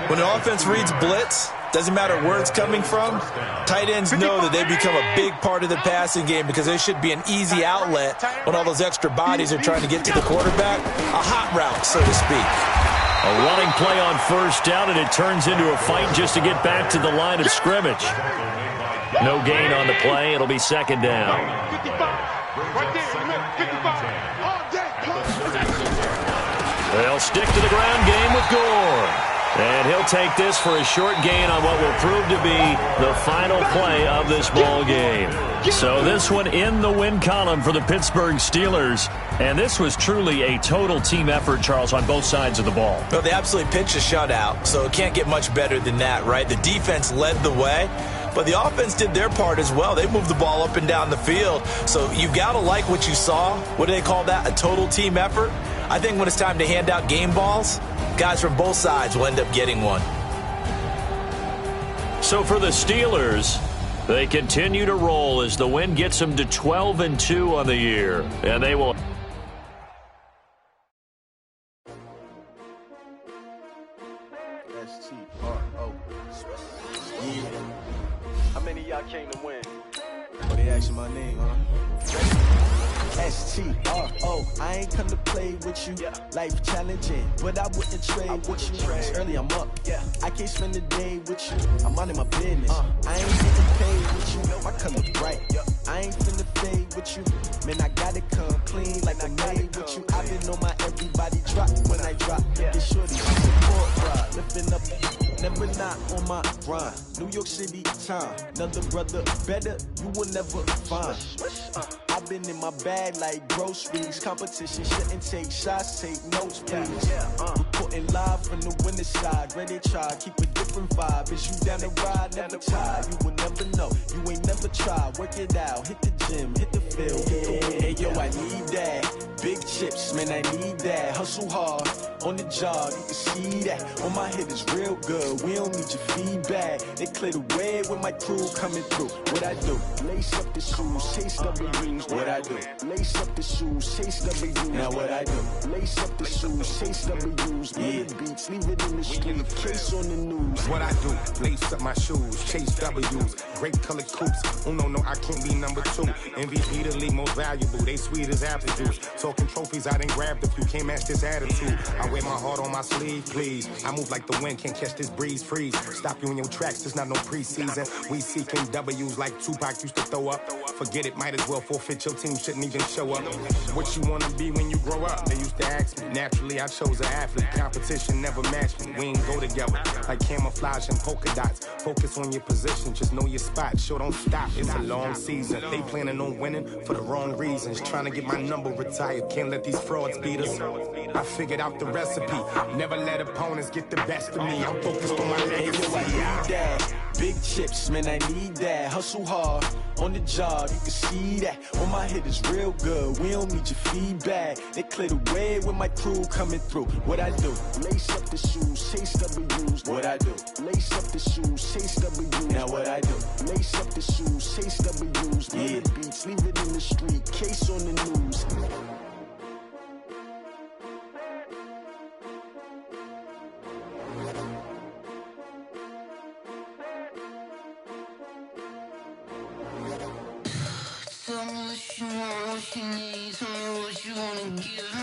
When an offense reads blitz, doesn't matter where it's coming from, tight ends know that they become a big part of the passing game because they should be an easy outlet when all those extra bodies are trying to get to the quarterback. A hot route, so to speak. A running play on 1st down, and it turns into a fight just to get back to the line of scrimmage. No gain on the play. It'll be 2nd down. They'll stick to the ground game with Gore. And he'll take this for a short gain on what will prove to be the final play of this ball game. So this one in the win column for the Pittsburgh Steelers. And this was truly a total team effort, Charles, on both sides of the ball. Well, they absolutely pitched a shutout, so it can't get much better than that, right? The defense led the way, but the offense did their part as well. They moved the ball up and down the field. So you've got to like what you saw. What do they call that? A total team effort? I think when it's time to hand out game balls, guys from both sides will end up getting one. So for the Steelers, they continue to roll as the win gets them to 12-2 on the year. And they will... S-T-R-O. Yeah. How many of y'all came to win? Oh, they asking my name, huh? S-T-R-O. I ain't come to play with you. Life challenging, but I wouldn't trade with you. It's early, I'm up. I can't spend the day with you. I'm minding my business. I ain't getting paid with you. My color bright. I ain't finna fade with you. Man, I gotta come clean like I'm made with you. I've been on my everybody drop when I drop. Get shorty, support ride. Lifting up, never not on my grind. New York City time. Another brother better, you will never find. I've been in my bag like groceries. Competition shouldn't take shots, take notes, please. Reporting live from the winning side. Ready to try, keep a different vibe. Is you down the ride, never tired. You will never know, you ain't never tried. Work it out, hit the gym, hit the field, hit the win. Hey yo, I need that. Big chips, man, I need that. Hustle hard, on the job, you can see that. On my head is real good, we don't need your feedback. They clear the way with my crew coming through. What I do? Lace up the shoes, chase W's. What I do? Lace up the shoes, chase W's. Now what I do? Lace up the shoes, chase W's. Million beats, leave it in the street, case on the news. What I do? Lace up my shoes, chase W's. Great colored coops. Oh no, I can't be number 2. MVP the league most valuable. They sweet as apple juice. Talking trophies, I done grabbed a few. Can't match this attitude. I wear my heart on my sleeve, please. I move like the wind, can't catch this breeze. Freeze. Stop you in your tracks. There's not no preseason. We seeking W's like Tupac used to throw up. Forget it, might as well forfeit. Your team shouldn't even show up. What you wanna be when you grow up? They used to ask me. Naturally, I chose an athlete. Competition never matched me. We ain't go together like camouflage and polka dots. Focus on your position, just know your spot. Sure, don't stop. It's a long season. They planning on winning for the wrong reasons. Trying to get my number retired. Can't let these frauds beat us. I figured out the recipe. Never let opponents get the best of me. I'm focused on my legacy. Big chips, man, I need that. Hustle hard on the job, you can see that. On my hit is real good, we don't need your feedback. They clear the way with my crew coming through. What I do? Lace up the shoes, chase W's. What I do? Lace up the shoes, chase W's. Now what I do? Lace up the shoes, chase W's. Yeah. The beats, leave it in the street, case on the news. Tell me what you want, what you need. Tell me what you wanna give.